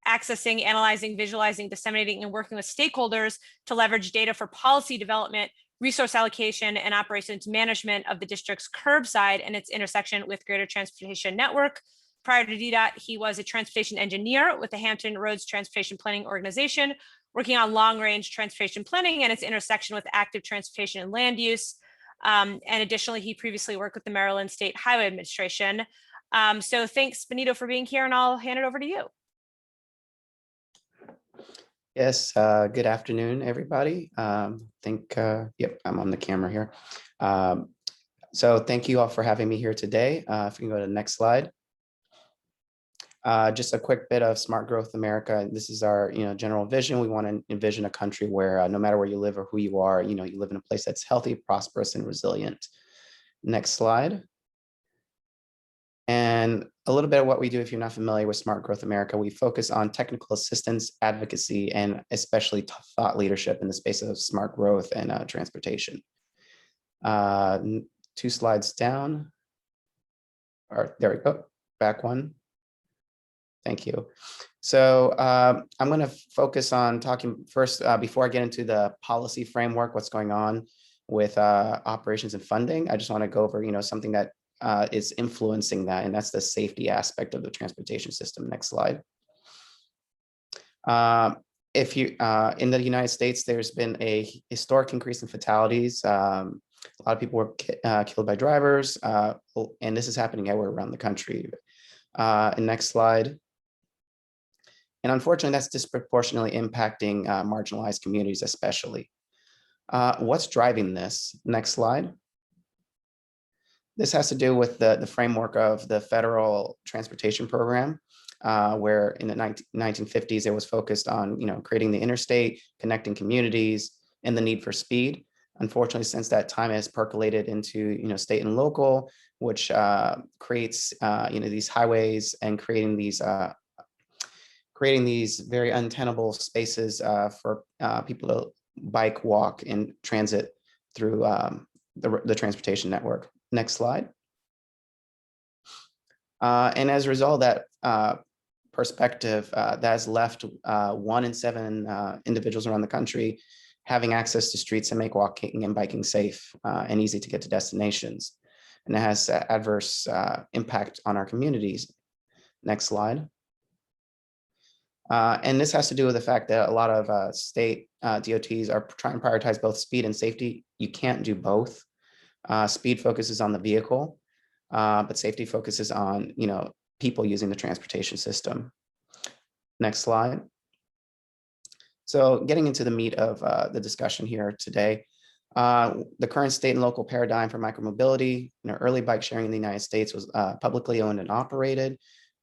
accessing, analyzing, visualizing, disseminating, and working with stakeholders to leverage data for policy development, resource allocation, and operations management of the district's curbside and its intersection with Greater Transportation Network. Prior to DDOT, he was a transportation engineer with the Hampton Roads Transportation Planning Organization, working on long-range transportation planning and its intersection with active transportation and land use. And additionally, he previously worked with the Maryland State Highway Administration. So thanks, Benito, for being here, and I'll hand it over to you. Yes, good afternoon, everybody. Yep, I'm on the camera here. So thank you all for having me here today. If you can go to the next slide. Just a quick bit of Smart Growth America. This is our general vision. We want to envision a country where no matter where you live or who you are, you live in a place that's healthy, prosperous, and resilient. Next slide. And a little bit of what we do, if you're not familiar with Smart Growth America, we focus on technical assistance, advocacy, and especially thought leadership in the space of smart growth and transportation. 2 slides down. There we go. Back one. Thank you. So I'm going to focus on talking first, before I get into the policy framework, what's going on with operations and funding. I just want to go over, something that is influencing that, and that's the safety aspect of the transportation system. Next slide. If you in the United States, there's been a historic increase in fatalities. A lot of people were killed by drivers, and this is happening everywhere around the country. And next slide. And unfortunately, that's disproportionately impacting marginalized communities, especially. What's driving this? Next slide. This has to do with the framework of the federal transportation program, where in the 1950s, it was focused on creating the interstate, connecting communities, and the need for speed. Unfortunately, since that time, it has percolated into state and local, which creates these highways and creating these very untenable spaces for people to bike, walk, and transit through the transportation network. Next slide. And as a result of that perspective, that has left 1 in 7 individuals around the country having access to streets that make walking and biking safe and easy to get to destinations. And it has adverse impact on our communities. Next slide. And this has to do with the fact that a lot of state DOTs are trying to prioritize both speed and safety. You can't do both. Speed focuses on the vehicle, but safety focuses on, people using the transportation system. Next slide. So getting into the meat of the discussion here today, the current state and local paradigm for micromobility, early bike sharing in the United States was publicly owned and operated.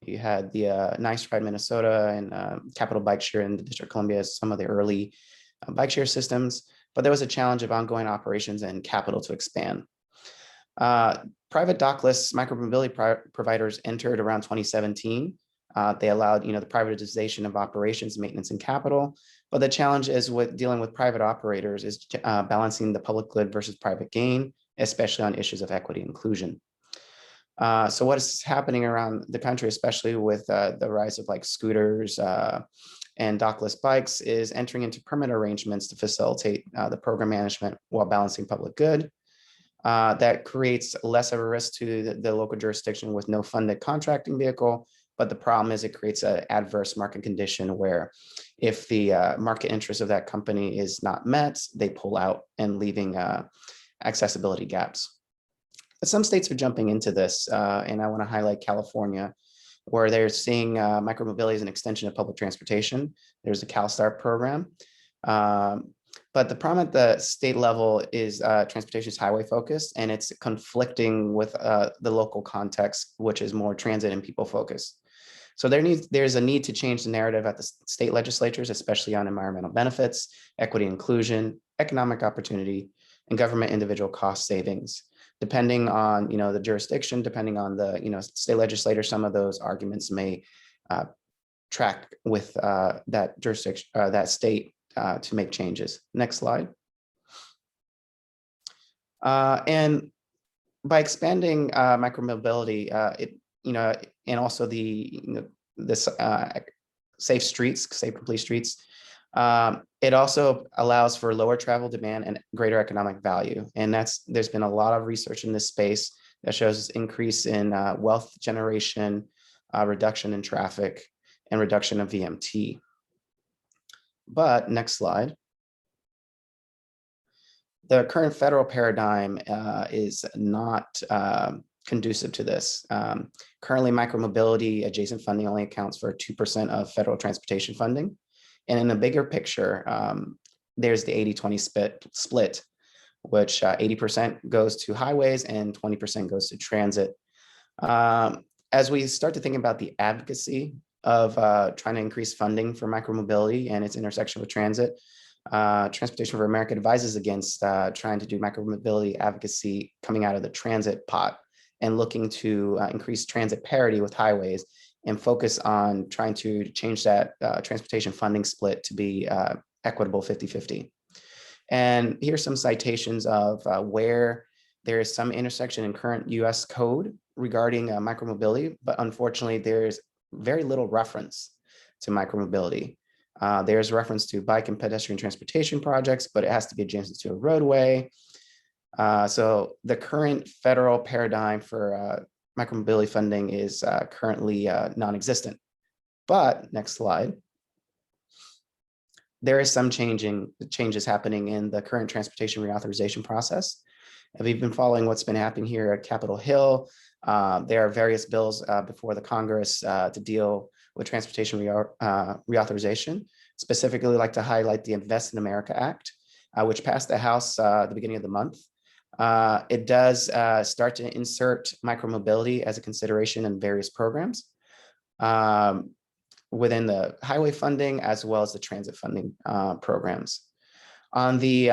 You had the Nice Ride Minnesota and Capital Bike Share in the District of Columbia as some of the early bike share systems, but there was a challenge of ongoing operations and capital to expand. Private dockless micromobility providers entered around 2017. They allowed, the privatization of operations, maintenance, and capital. But the challenge is with dealing with private operators is balancing the public good versus private gain, especially on issues of equity and inclusion. So what is happening around the country, especially with the rise of like scooters and dockless bikes, is entering into permit arrangements to facilitate the program management while balancing public good. That creates less of a risk to the local jurisdiction with no funded contracting vehicle. But the problem is it creates an adverse market condition where if the market interest of that company is not met, they pull out and leaving accessibility gaps. But some states are jumping into this, and I want to highlight California, where they're seeing micromobility as an extension of public transportation. There's a CalSTART program. But the problem at the state level is transportation is highway focused, and it's conflicting with the local context, which is more transit and people focused. So there's a need to change the narrative at the state legislatures, especially on environmental benefits, equity and inclusion, economic opportunity, and government individual cost savings. Depending on the jurisdiction, depending on the state legislator, some of those arguments may track with that jurisdiction, that state to make changes. Next slide. And by expanding micromobility, and also this safe streets, safe complete streets, it also allows for lower travel demand and greater economic value. And there's been a lot of research in this space that shows increase in wealth generation, reduction in traffic, and reduction of VMT. But next slide. The current federal paradigm is not conducive to this. Currently, micromobility adjacent funding only accounts for 2% of federal transportation funding. And in the bigger picture, there's the 80-20 split, which 80% goes to highways and 20% goes to transit. As we start to think about the advocacy of trying to increase funding for micromobility and its intersection with transit, Transportation for America advises against trying to do micromobility advocacy coming out of the transit pot and looking to increase transit parity with highways and focus on trying to change that transportation funding split to be equitable 50-50. And here's some citations of where there is some intersection in current US code regarding micromobility, but unfortunately there's very little reference to micromobility. There's reference to bike and pedestrian transportation projects, but it has to be adjacent to a roadway. So the current federal paradigm for micromobility funding is currently non-existent. But next slide. There is some changes happening in the current transportation reauthorization process. And we've been following what's been happening here at Capitol Hill. There are various bills before the Congress to deal with transportation reauthorization. Specifically, I'd like to highlight the Invest in America Act, which passed the House at the beginning of the month. It does start to insert micromobility as a consideration in various programs within the highway funding as well as the transit funding programs. On the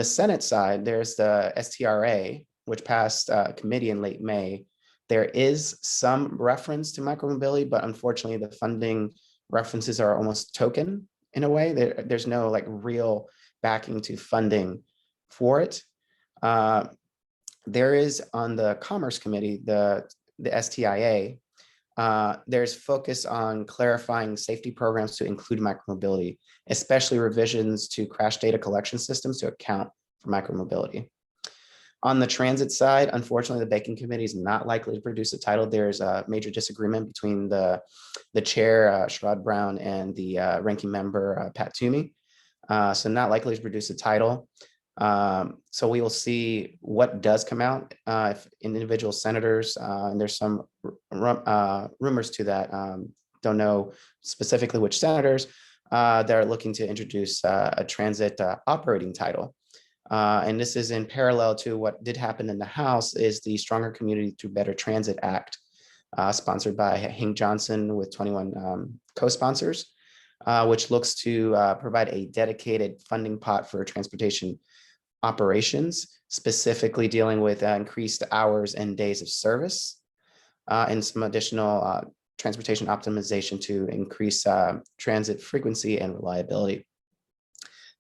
Senate side, there's the STRA, which passed committee in late May. There is some reference to micromobility, but unfortunately the funding references are almost token in a way. There's no like real backing to funding for it. There is on the Commerce Committee, the STIA, there's focus on clarifying safety programs to include micromobility, especially revisions to crash data collection systems to account for micromobility. On the transit side, unfortunately, the banking committee is not likely to produce a title. There's a major disagreement between the chair, Sherrod Brown, and the ranking member, Pat Toomey. So not likely to produce a title. So we will see what does come out if individual senators, and there's some rumors to that, don't know specifically which senators, they're looking to introduce a transit operating title. And this is in parallel to what did happen in the House, is the Stronger Community Through Better Transit Act, sponsored by Hank Johnson with 21 co-sponsors, which looks to provide a dedicated funding pot for transportation operations, specifically dealing with increased hours and days of service, and some additional transportation optimization to increase transit frequency and reliability.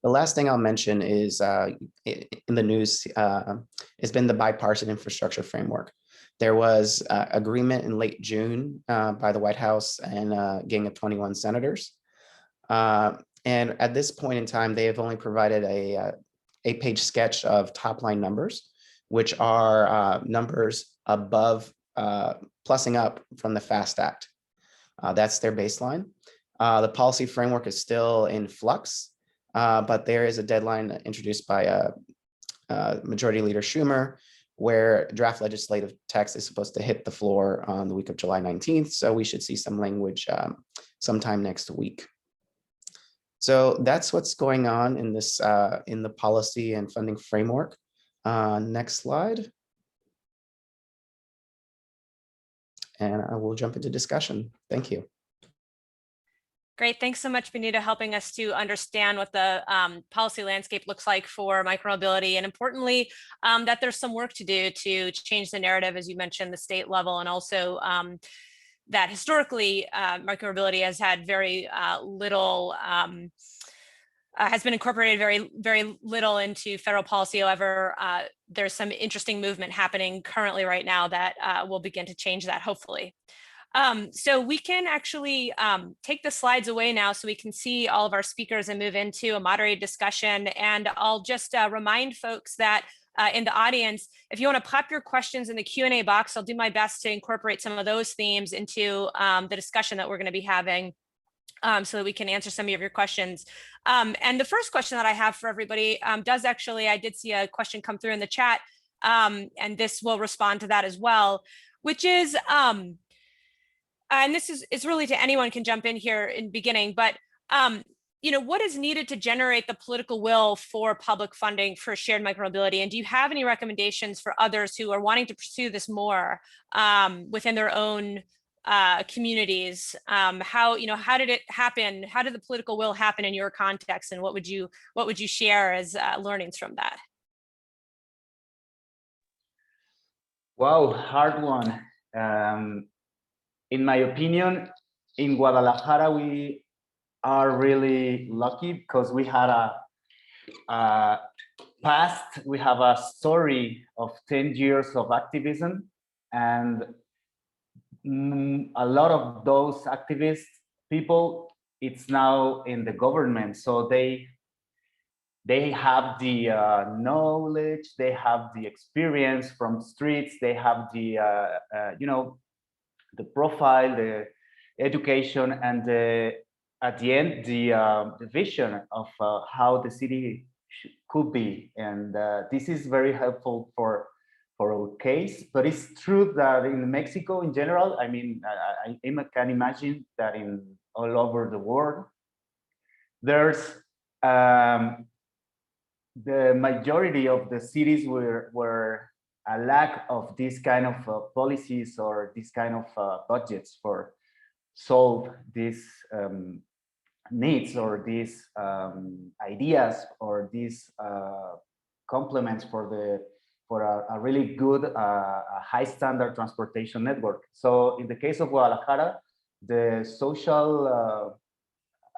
The last thing I'll mention is in the news has been the bipartisan infrastructure framework. There was agreement in late June by the White House and a gang of 21 senators. And at this point in time, they have only provided a 8-page sketch of top line numbers, which are numbers above plussing up from the FAST Act. That's their baseline. The policy framework is still in flux, but there is a deadline introduced by Majority Leader Schumer, where draft legislative text is supposed to hit the floor on the week of July 19th. So we should see some language sometime next week. So that's what's going on in this in the policy and funding framework. Next slide. And I will jump into discussion. Thank you. Great. Thanks so much, Benita, helping us to understand what the policy landscape looks like for micromobility, and importantly, that there's some work to do to change the narrative, as you mentioned, the state level, and also that historically micromobility has had very little, has been incorporated very little into federal policy. However, there's some interesting movement happening currently right now that will begin to change that, hopefully. So we can actually take the slides away now so we can see all of our speakers and move into a moderated discussion. And I'll just remind folks that in the audience, if you want to pop your questions in the Q&A box, I'll do my best to incorporate some of those themes into the discussion that we're going to be having, so that we can answer some of your questions. And the first question that I have for everybody does actually, I did see a question come through in the chat, and this will respond to that as well, which is, and this is really to anyone can jump in here in beginning, but you know, what is needed to generate the political will for public funding for shared micromobility? And do you have any recommendations for others who are wanting to pursue this more within their own communities? How did it happen? How did the political will happen in your context? And what would you share as learnings from that? Wow, hard one. In my opinion, in Guadalajara, we are really lucky because we had a past, we have a story of 10 years of activism, and a lot of those activist people, it's now in the government. So they have the knowledge, they have the experience from streets, they have the, the profile, the education, and at the end, the vision of how the city could be. And this is very helpful for our case. But it's true that in Mexico in general, I mean, I can imagine that in all over the world, there's the majority of the cities were a lack of this kind of policies or this kind of budgets for solve these needs or these ideas or these complements for a really good high standard transportation network. So in the case of Guadalajara, the social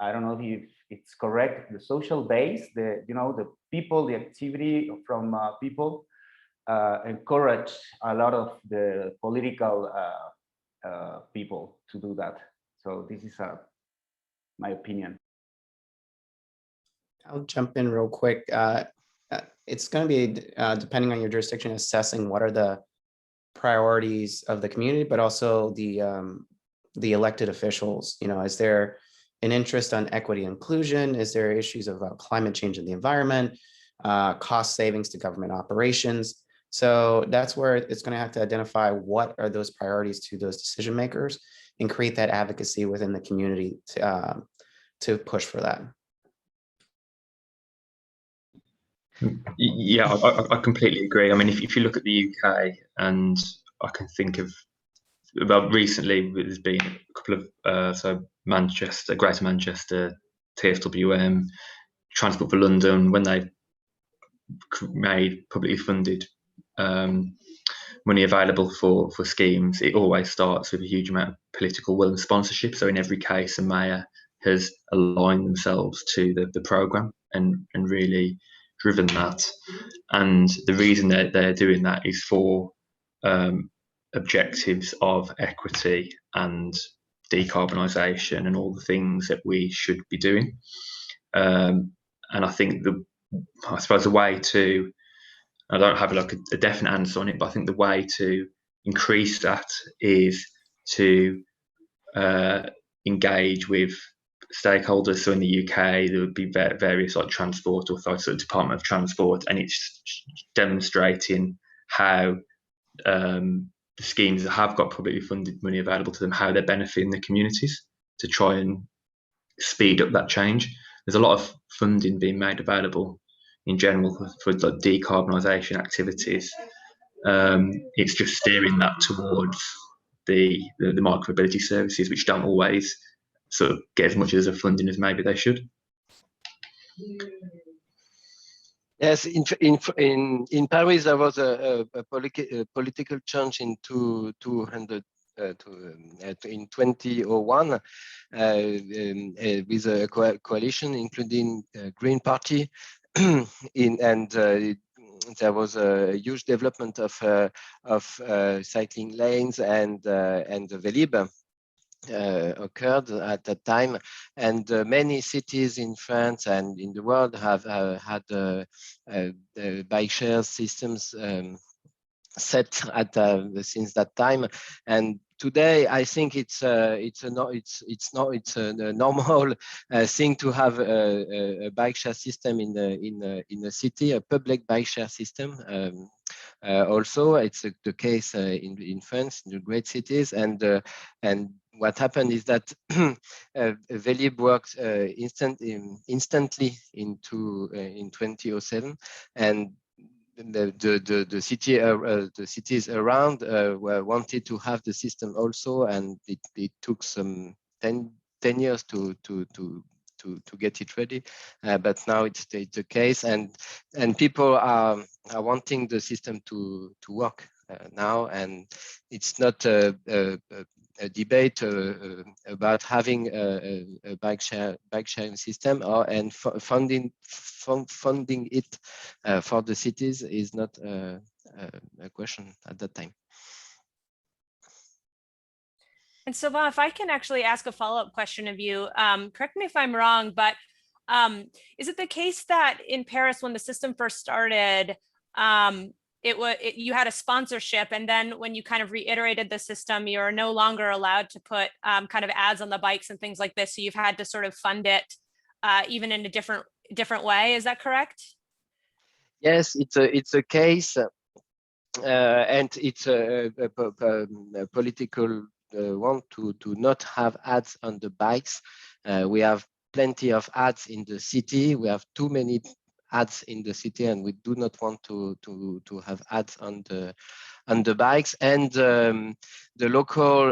I don't know if it's correct, the social base, the people, the activity from people encourage a lot of the political people to do that. So this is my opinion. I'll jump in real quick. it's going to be depending on your jurisdiction, assessing what are the priorities of the community, but also the elected officials. You know, is there an interest on equity and inclusion? Is there issues about climate change in the environment, cost savings to government operations? So that's where it's going to have to identify what are those priorities to those decision makers and create that advocacy within the community to push for that. Yeah, I completely agree. I mean, if you look at the UK, and I can think of, well, recently there's been a couple of so Manchester, Greater Manchester, TFWM, Transport for London, when they made publicly funded money available for schemes, it always starts with a huge amount of political will and sponsorship. So in every case, a mayor has aligned themselves to the programme and really driven that. And the reason they're doing that is for objectives of equity and decarbonisation and all the things that we should be doing. And I think I suppose the way to, I don't have like a definite answer on it, but I think the way to increase that is to engage with stakeholders. So in the UK, there would be various like transport authorities, so the Department of Transport, and it's demonstrating how the schemes that have got publicly funded money available to them, how they're benefiting the communities to try and speed up that change. There's a lot of funding being made available in general for like decarbonisation activities. It's just steering that towards the micromobility services, which don't always sort of get as much as a funding as maybe they should. Yes, in Paris there was a political change in 2001 with a coalition including Green Party, there was a huge development of cycling lanes and the Vélib. Occurred at that time, and many cities in France and in the world have had bike share systems set at since that time. And today, I think it's a normal thing to have a bike share system in a city, a public bike share system. Also, it's the case in France, in the great cities, and what happened is that Vélib worked instantly in 2007, and the cities around wanted to have the system also, and it took some 10 years to get it ready, but now it's the case, and people are wanting the system to work now, and it's not a debate about having a bike sharing system and funding it for the cities is not a question at that time. And Sylvain, if I can actually ask a follow-up question of you, correct me if I'm wrong, but is it the case that in Paris, when the system first started, you had a sponsorship, and then when you kind of reiterated the system, you're no longer allowed to put kind of ads on the bikes and things like this, so you've had to sort of fund it even in a different way? Is that correct? Yes, it's a case, and it's a political want to not have ads on the bikes. We have plenty of ads in the city. We have too many ads in the city, and we do not want to have ads on the bikes. And the local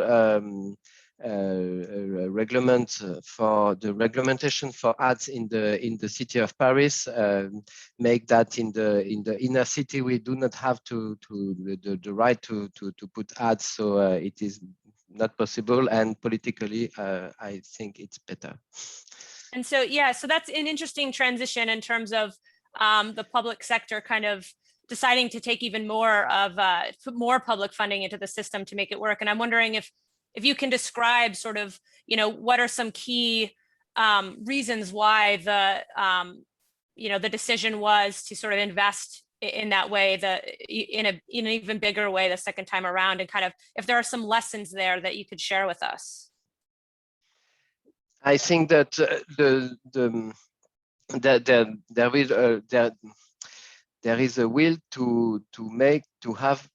regulation for ads in the city of Paris make that in the inner city we do not have the right to put ads, so it is not possible, and politically I think it's better. And so yeah, so that's an interesting transition in terms of the public sector kind of deciding to take even more of put more public funding into the system to make it work. And I'm wondering if you can describe sort of, you know, what are some key reasons why the decision was to sort of invest in that way, in an even bigger way the second time around, and kind of if there are some lessons there that you could share with us. I think that there is a will to have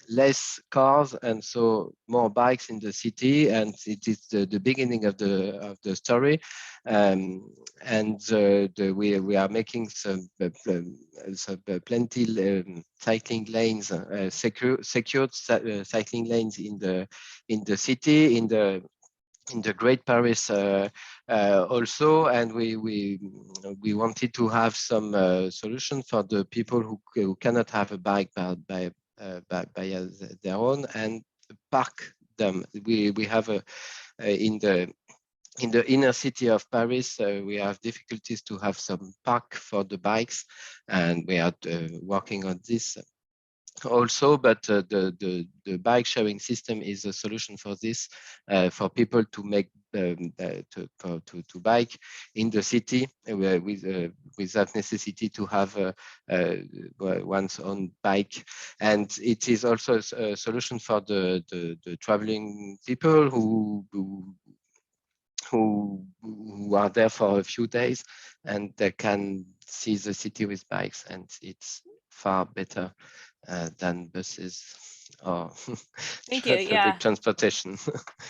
less cars and so more bikes in the city, and it is the beginning of the story. We are making some plenty cycling lanes, secured cycling lanes in the city, in the Great Paris also, and we wanted to have some solution for the people who cannot have a bike by their own and park them. We have in the inner city of Paris, we have difficulties to have some park for the bikes, and we are working on this also, but the bike sharing system is a solution for this, for people to make to bike in the city without necessity to have one's own bike. And it is also a solution for the traveling people who are there for a few days, and they can see the city with bikes, and it's far better than buses or public transportation.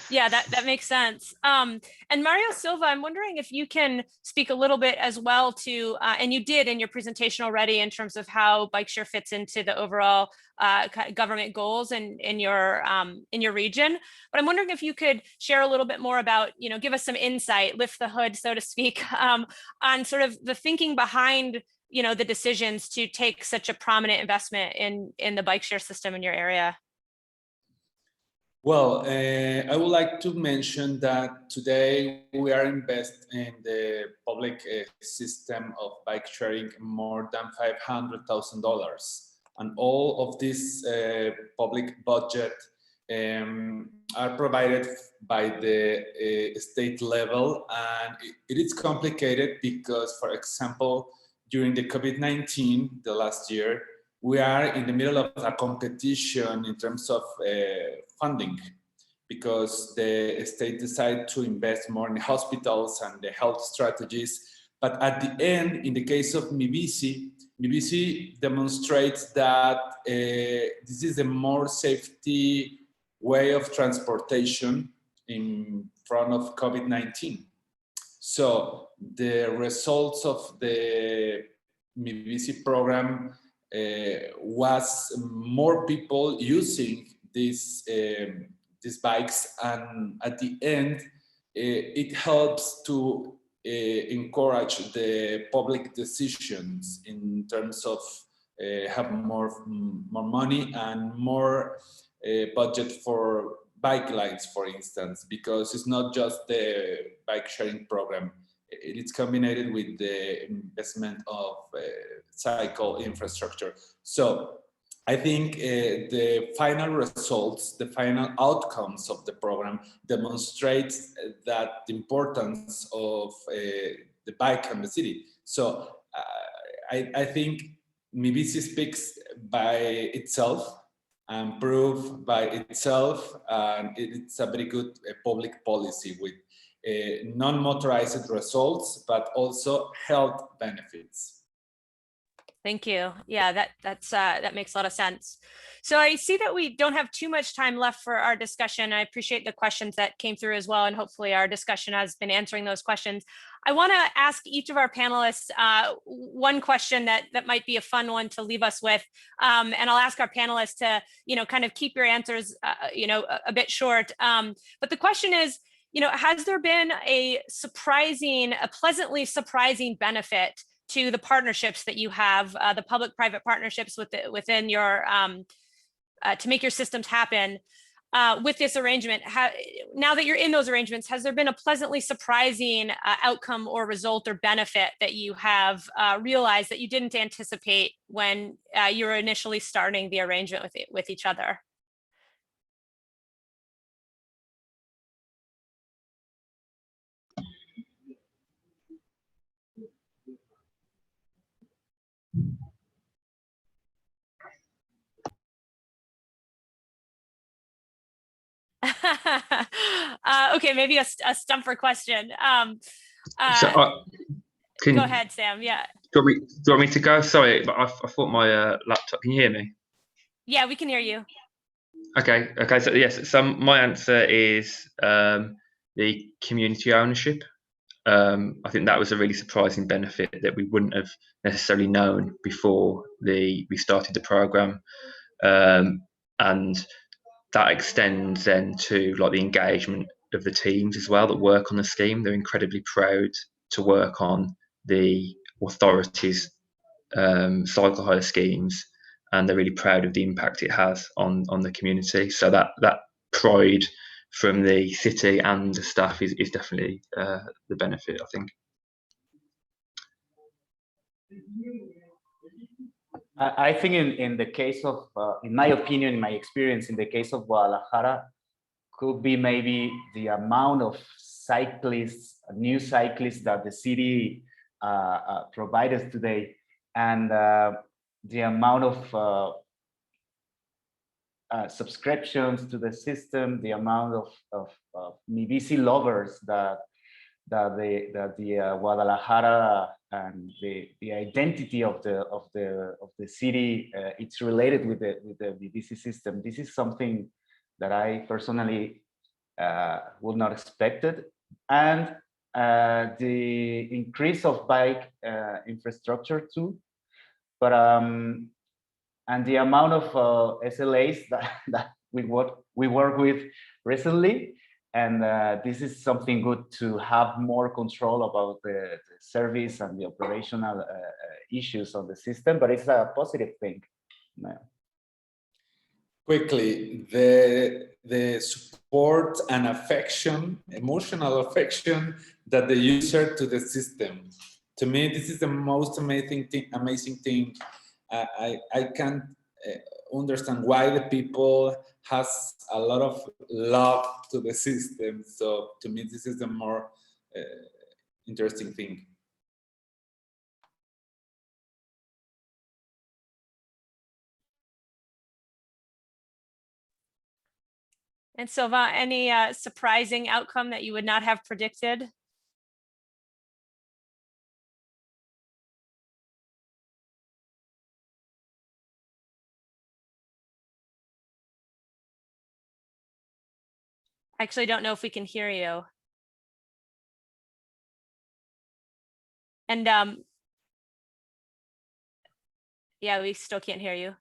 Yeah, that makes sense. And Mario Silva, I'm wondering if you can speak a little bit as well to, and you did in your presentation already, in terms of how bikeshare fits into the overall government goals in your region. But I'm wondering if you could share a little bit more about, give us some insight, lift the hood, so to speak, on sort of the thinking behind the decisions to take such a prominent investment in the bikeshare system in your area. Well, I would like to mention that today we are investing in the public system of bike sharing more than $500,000, and all of this public budget are provided by the state level, and it is complicated because, for example, during the COVID-19, the last year, we are in the middle of a competition in terms of funding, because the state decided to invest more in hospitals and the health strategies. But at the end, in the case of Mibisi demonstrates that this is a more safety way of transportation in front of COVID-19. So the results of the Mibisi program was more people using these bikes, and at the end, it helps to encourage the public decisions in terms of have more money and more budget for bike lanes, for instance, because it's not just the bike sharing program. It is combined with the investment of cycle infrastructure. So I think the final results, the final outcomes of the program demonstrate that the importance of the bike and the city. So I think Mibisi speaks by itself and prove by itself, and it's a very good public policy with non-motorized results, but also health benefits. Thank you. Yeah, that makes a lot of sense. So I see that we don't have too much time left for our discussion. I appreciate the questions that came through as well, and hopefully our discussion has been answering those questions. I want to ask each of our panelists one question that might be a fun one to leave us with, and I'll ask our panelists to kind of keep your answers a bit short. But the question is, has there been a pleasantly surprising benefit to the partnerships that you have, the public-private partnerships within your, to make your systems happen with this arrangement? Now that you're in those arrangements, has there been a pleasantly surprising outcome or result or benefit that you have realized that you didn't anticipate when you were initially starting the arrangement with each other? Okay, maybe a stumper question. Go ahead, Sam. Yeah. Do you want me to go? Sorry, but I thought my laptop. Can you hear me? Yeah, we can hear you. Okay. So yes. So my answer is the community ownership. I think that was a really surprising benefit that we wouldn't have necessarily known before we started the program, and that extends then to like the engagement of the teams as well that work on the scheme. They're incredibly proud to work on the authorities' cycle hire schemes, and they're really proud of the impact it has on the community. So that pride from the city and the staff is definitely the benefit, I think. I think in the case of, in my opinion, in my experience, in the case of Guadalajara, could be maybe the amount of cyclists, new cyclists that the city provides today, and the amount of subscriptions to the system, the amount of Mibisi lovers that the Guadalajara and the identity of the city, it's related with the Mibisi system. This is something that I personally would not expected, and the increase of bike infrastructure too, but and the amount of SLAs that we work with recently. And this is something good to have more control about the service and the operational issues of the system, but it's a positive thing. Quickly, the support and affection, emotional affection that the user to the system. To me, this is the most amazing thing. I can't understand why the people has a lot of love to the system. So to me, this is the more interesting thing. And Silva, any surprising outcome that you would not have predicted? I actually don't know if we can hear you. And yeah, we still can't hear you.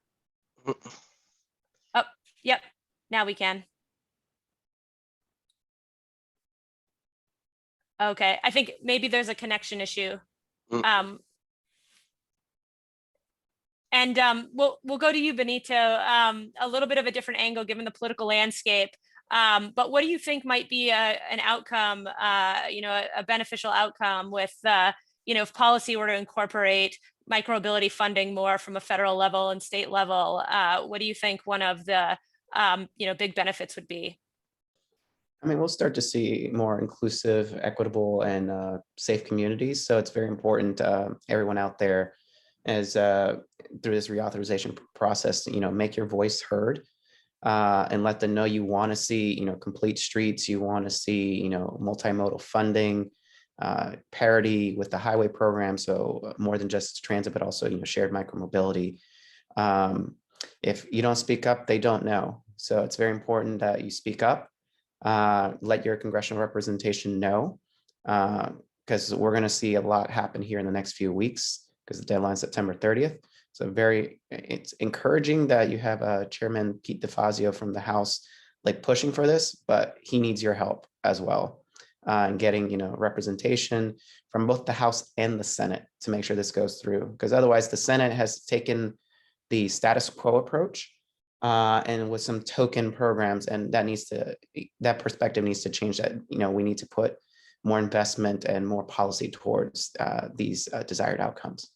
Oh, yep, now we can. Okay, I think maybe there's a connection issue. And we'll go to you, Benito, a little bit of a different angle given the political landscape. But what do you think might be an outcome, a beneficial outcome with, if policy were to incorporate micromobility funding more from a federal level and state level? What do you think one of the, big benefits would be? I mean, we'll start to see more inclusive, equitable, and safe communities. So it's very important, everyone out there, as through this reauthorization process, make your voice heard, and let them know you want to see, complete streets, you want to see, multimodal funding, parity with the highway program. So more than just transit, but also, shared micromobility. If you don't speak up, they don't know. So it's very important that you speak up. Let your congressional representation know, because we're going to see a lot happen here in the next few weeks, because the deadline is September 30th. So it's encouraging that you have Chairman Pete DeFazio from the House pushing for this, but he needs your help as well, in getting representation from both the House and the Senate to make sure this goes through, because otherwise the Senate has taken the status quo approach, and with some token programs, and that perspective needs to change. That we need to put more investment and more policy towards these desired outcomes.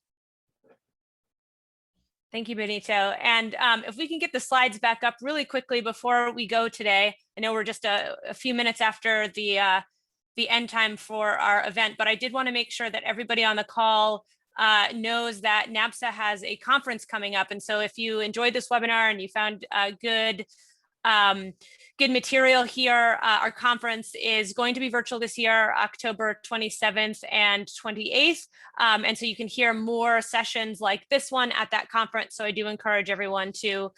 Thank you, Benito. And if we can get the slides back up really quickly before we go today. I know we're just a few minutes after the end time for our event, but I did want to make sure that everybody on the call knows that NAPSA has a conference coming up. And so if you enjoyed this webinar and you found good good material here. Our conference is going to be virtual this year, October 27th and 28th. And so you can hear more sessions like this one at that conference. So I do encourage everyone to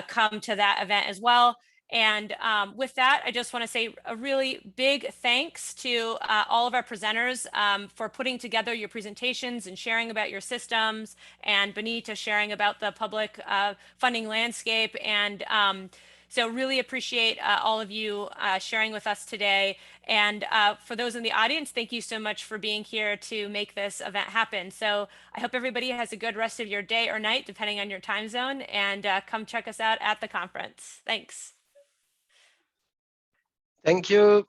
come to that event as well. And with that, I just want to say a really big thanks to all of our presenters for putting together your presentations and sharing about your systems, and Benita sharing about the public funding landscape. And so really appreciate all of you sharing with us today. And for those in the audience, thank you so much for being here to make this event happen. So I hope everybody has a good rest of your day or night, depending on your time zone, and come check us out at the conference. Thanks. Thank you.